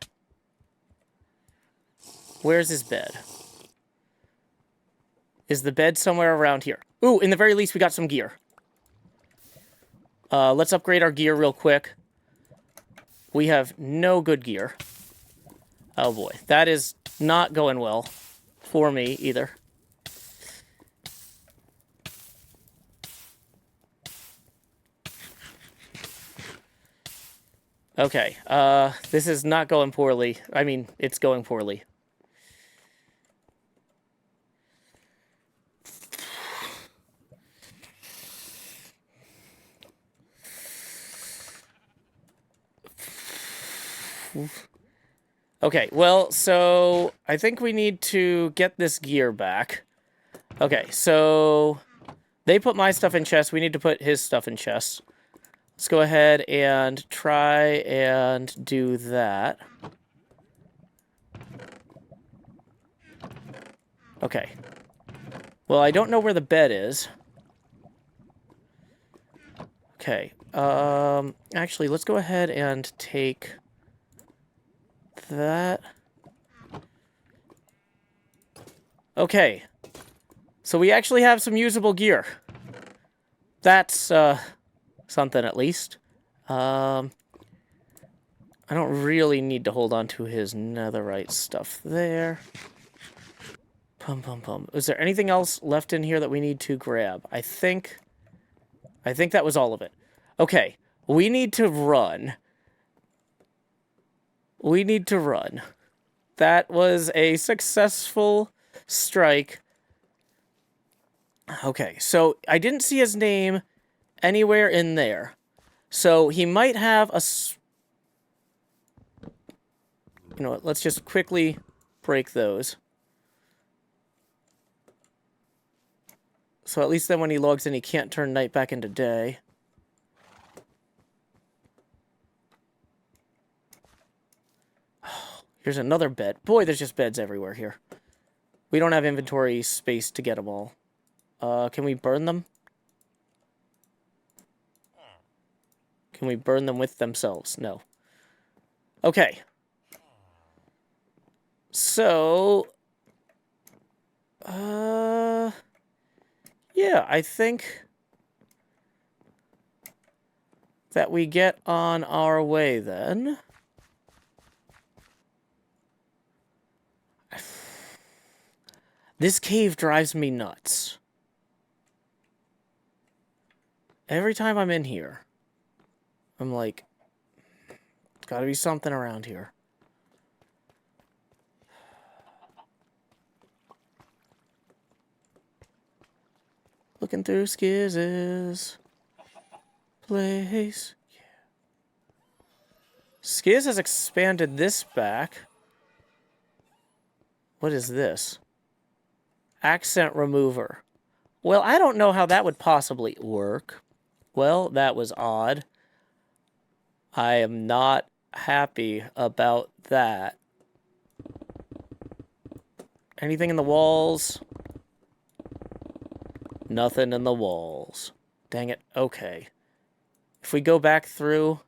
Where's his bed? Is the bed somewhere around here? Ooh, in the very least, we got some gear. Let's upgrade our gear real quick. We have no good gear. Oh boy, that is not going well for me either. Okay, this is not going poorly. I mean, it's going poorly. Okay, well, so I think we need to get this gear back. Okay, so they put my stuff in chests. We need to put his stuff in chests. Let's go ahead and try and do that. Okay. Well, I don't know where the bed is. Okay. Actually, let's go ahead and take that. Okay. So we actually have some usable gear. That's, something at least. I don't really need to hold on to his netherite stuff there. Is there anything else left in here that we need to grab? I think that was all of it. Okay, we need to run. We need to run. That was a successful strike. Okay, so I didn't see his name anywhere in there. So he might have a... You know what, let's just quickly break those. So at least then when he logs in, he can't turn night back into day. Here's another bed. Boy, there's just beds everywhere here. We don't have inventory space to get them all. Can we burn them? Can we burn them with themselves? No. Okay. So... yeah, I think that we get on our way then. This cave drives me nuts. Every time I'm in here, I'm like, there's gotta be something around here. Looking through Skizz's place. Yeah. Skizz has expanded this back. What is this? Accent remover. Well, I don't know how that would possibly work. Well, that was odd. I am not happy about that. Anything in the walls? Nothing in the walls. Dang it. Okay. If we go back through...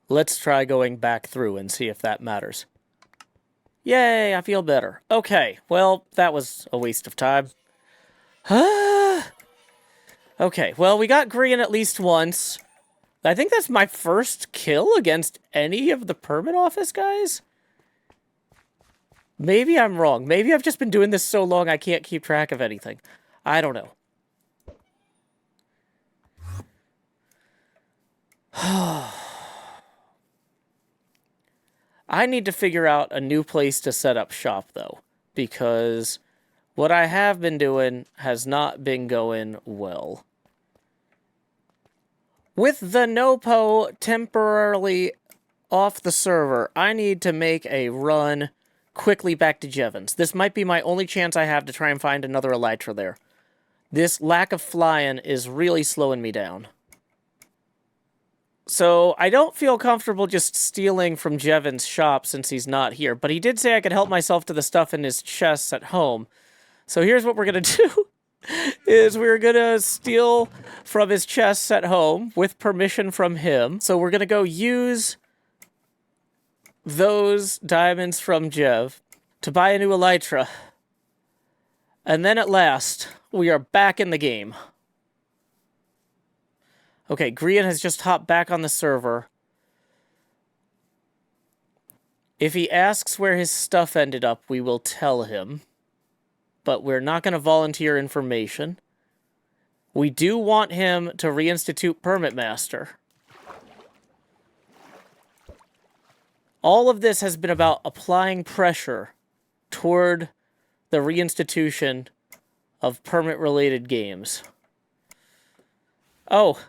Let's try going back through and see if that matters. Yay, I feel better. Okay, well, that was a waste of time. Okay, well, we got Grian at least once. I think that's my first kill against any of the permit office guys? Maybe I'm wrong. Maybe I've just been doing this so long I can't keep track of anything. I don't know. I need to figure out a new place to set up shop, though, because what I have been doing has not been going well. With the Nopo temporarily off the server, I need to make a run quickly back to Jevons. This might be my only chance I have to try and find another elytra there. This lack of flying is really slowing me down. So, I don't feel comfortable just stealing from Jevons' shop since he's not here, but he did say I could help myself to the stuff in his chests at home. So here's what we're gonna do, is we're gonna steal from his chests at home, with permission from him. So we're gonna go use those diamonds from Jev to buy a new elytra. And then at last, we are back in the game. Okay, Grian has just hopped back on the server. If he asks where his stuff ended up, we will tell him. But we're not going to volunteer information. We do want him to reinstitute Permit Master. All of this has been about applying pressure toward the reinstitution of permit-related games. Oh,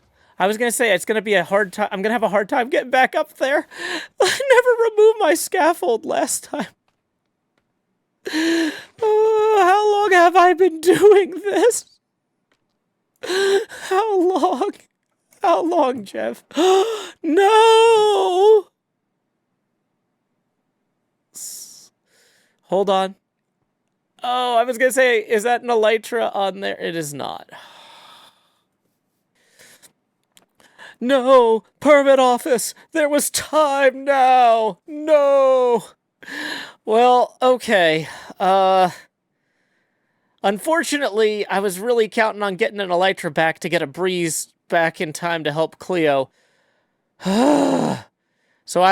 I was going to say, it's going to be a hard time. I'm going to have a hard time getting back up there. I never removed my scaffold last time. How long have I been doing this? How long? How long, Jeff? No! Hold on. Oh, I was going to say, is that an elytra on there? It is not. No! Permit office! There was time now! No! Well, okay. Unfortunately, I was really counting on getting an elytra back to get a breeze back in time to help Cleo. So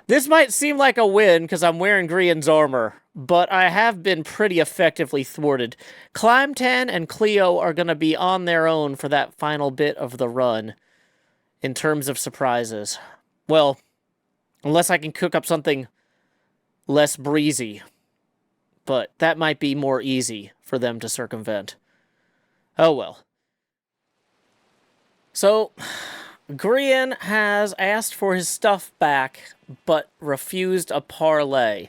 This might seem like a win because I'm wearing Grian's armor, but I have been pretty effectively thwarted. Climb10 and Cleo are going to be on their own for that final bit of the run in terms of surprises. Well, unless I can cook up something less breezy, but that might be more easy for them to circumvent. Oh well. So, Grian has asked for his stuff back, but refused a parlay.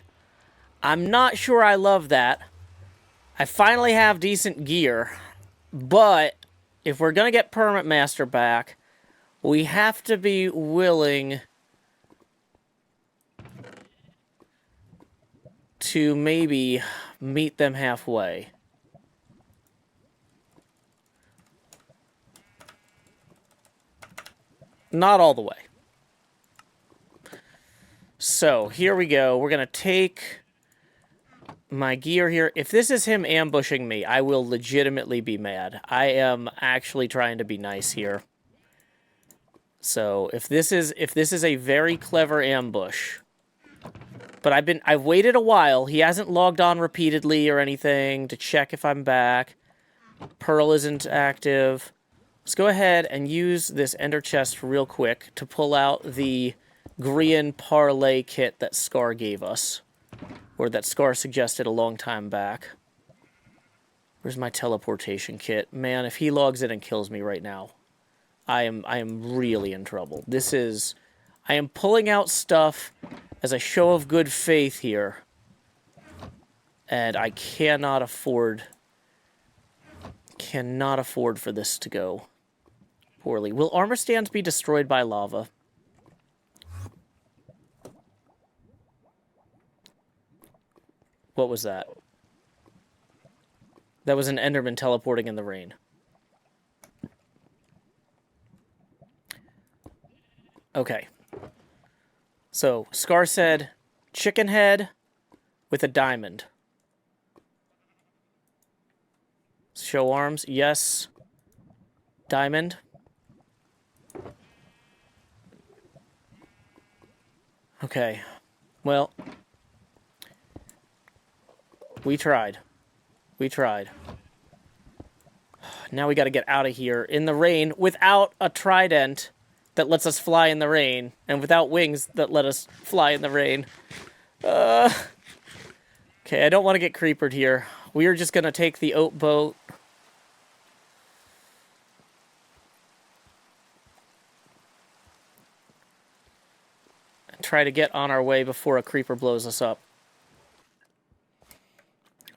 I'm not sure I love that. I finally have decent gear, but if we're going to get Permit Master back, we have to be willing to maybe meet them halfway. Not all the way. So, here we go. We're going to take my gear here. If this is him ambushing me, I will legitimately be mad. I am actually trying to be nice here. So, if this is a very clever ambush, but I've waited a while. He hasn't logged on repeatedly or anything to check if I'm back. Pearl isn't active. Let's go ahead and use this ender chest real quick to pull out the Grian parlay kit that Scar gave us. Or that Scar suggested a long time back. Where's my teleportation kit? Man, if he logs in and kills me right now, I am really in trouble. I am pulling out stuff as a show of good faith here. And I cannot afford for this to go poorly. Will armor stands be destroyed by lava? What was that? That was an Enderman teleporting in the rain. Okay. So, Scar said, chicken head with a diamond. Show arms, yes. Diamond. Okay. Well, we tried. We tried. Now we gotta get out of here in the rain without a trident that lets us fly in the rain, and without wings that let us fly in the rain. Okay, I don't want to get creepered here. We are just gonna take the oat boat. Try to get on our way before a creeper blows us up.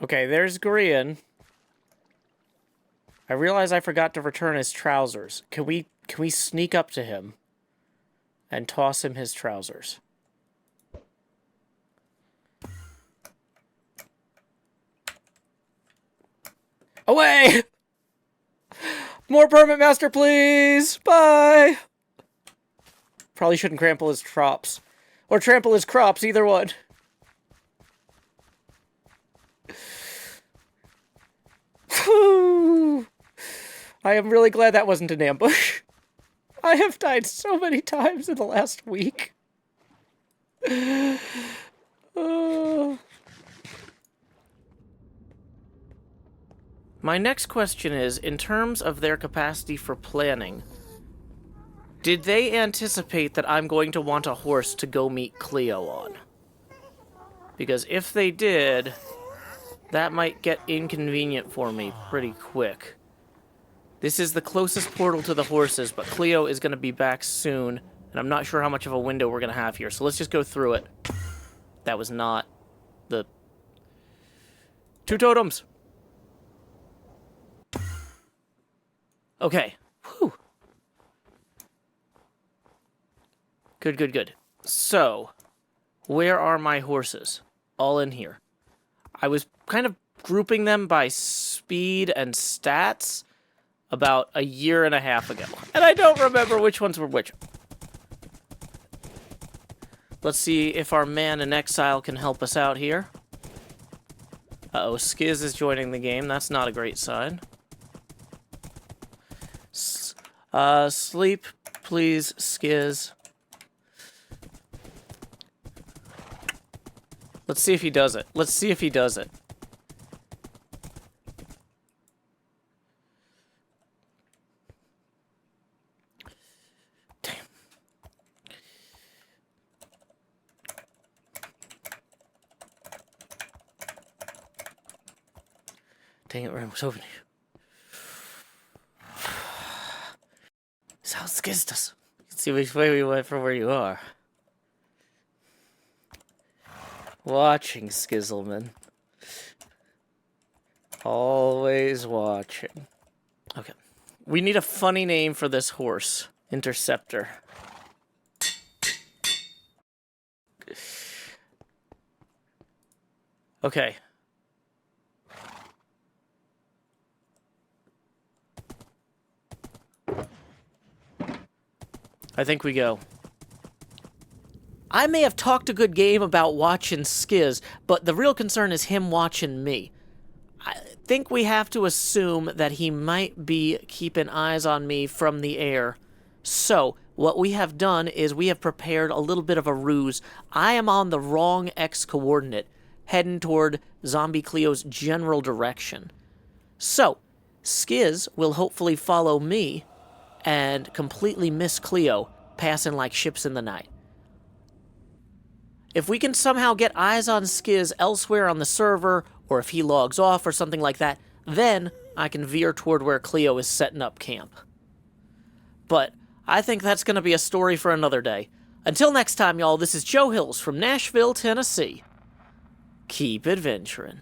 Okay, there's Grian. I realize I forgot to return his trousers. Can we sneak up to him and toss him his trousers? Away! More Permit Master, please! Bye! Probably shouldn't trample his crops. Or trample his crops, either one. I am really glad that wasn't an ambush. I have died so many times in the last week. My next question is, in terms of their capacity for planning, did they anticipate that I'm going to want a horse to go meet Cleo on? Because if they did, that might get inconvenient for me pretty quick. This is the closest portal to the horses, but Cleo is going to be back soon, and I'm not sure how much of a window we're going to have here, so let's just go through it. That was not the... 2 totems! Okay. Whew. Good, good, good. So, where are my horses? All in here. I was kind of grouping them by speed and stats about a year and a half ago. And I don't remember which ones were which. Let's see if our man in exile can help us out here. Uh-oh, Skiz is joining the game. That's not a great sign. Sleep, please, Skiz. Let's see if he does it. Let's see if he does it. Damn. Dang it, I was hoping. Sounds skizzed us. See which way we went from where you are. Watching, Skizzleman. Always watching. Okay. We need a funny name for this horse. Interceptor. Okay. I think we go. I may have talked a good game about watching Skiz, but the real concern is him watching me. I think we have to assume that he might be keeping eyes on me from the air. So, what we have done is we have prepared a little bit of a ruse. I am on the wrong X coordinate, heading toward ZombieCleo's general direction. So, Skiz will hopefully follow me and completely miss Cleo, passing like ships in the night. If we can somehow get eyes on Skiz elsewhere on the server, or if he logs off or something like that, then I can veer toward where Cleo is setting up camp. But I think that's going to be a story for another day. Until next time, y'all, this is Joe Hills from Nashville, Tennessee. Keep adventuring.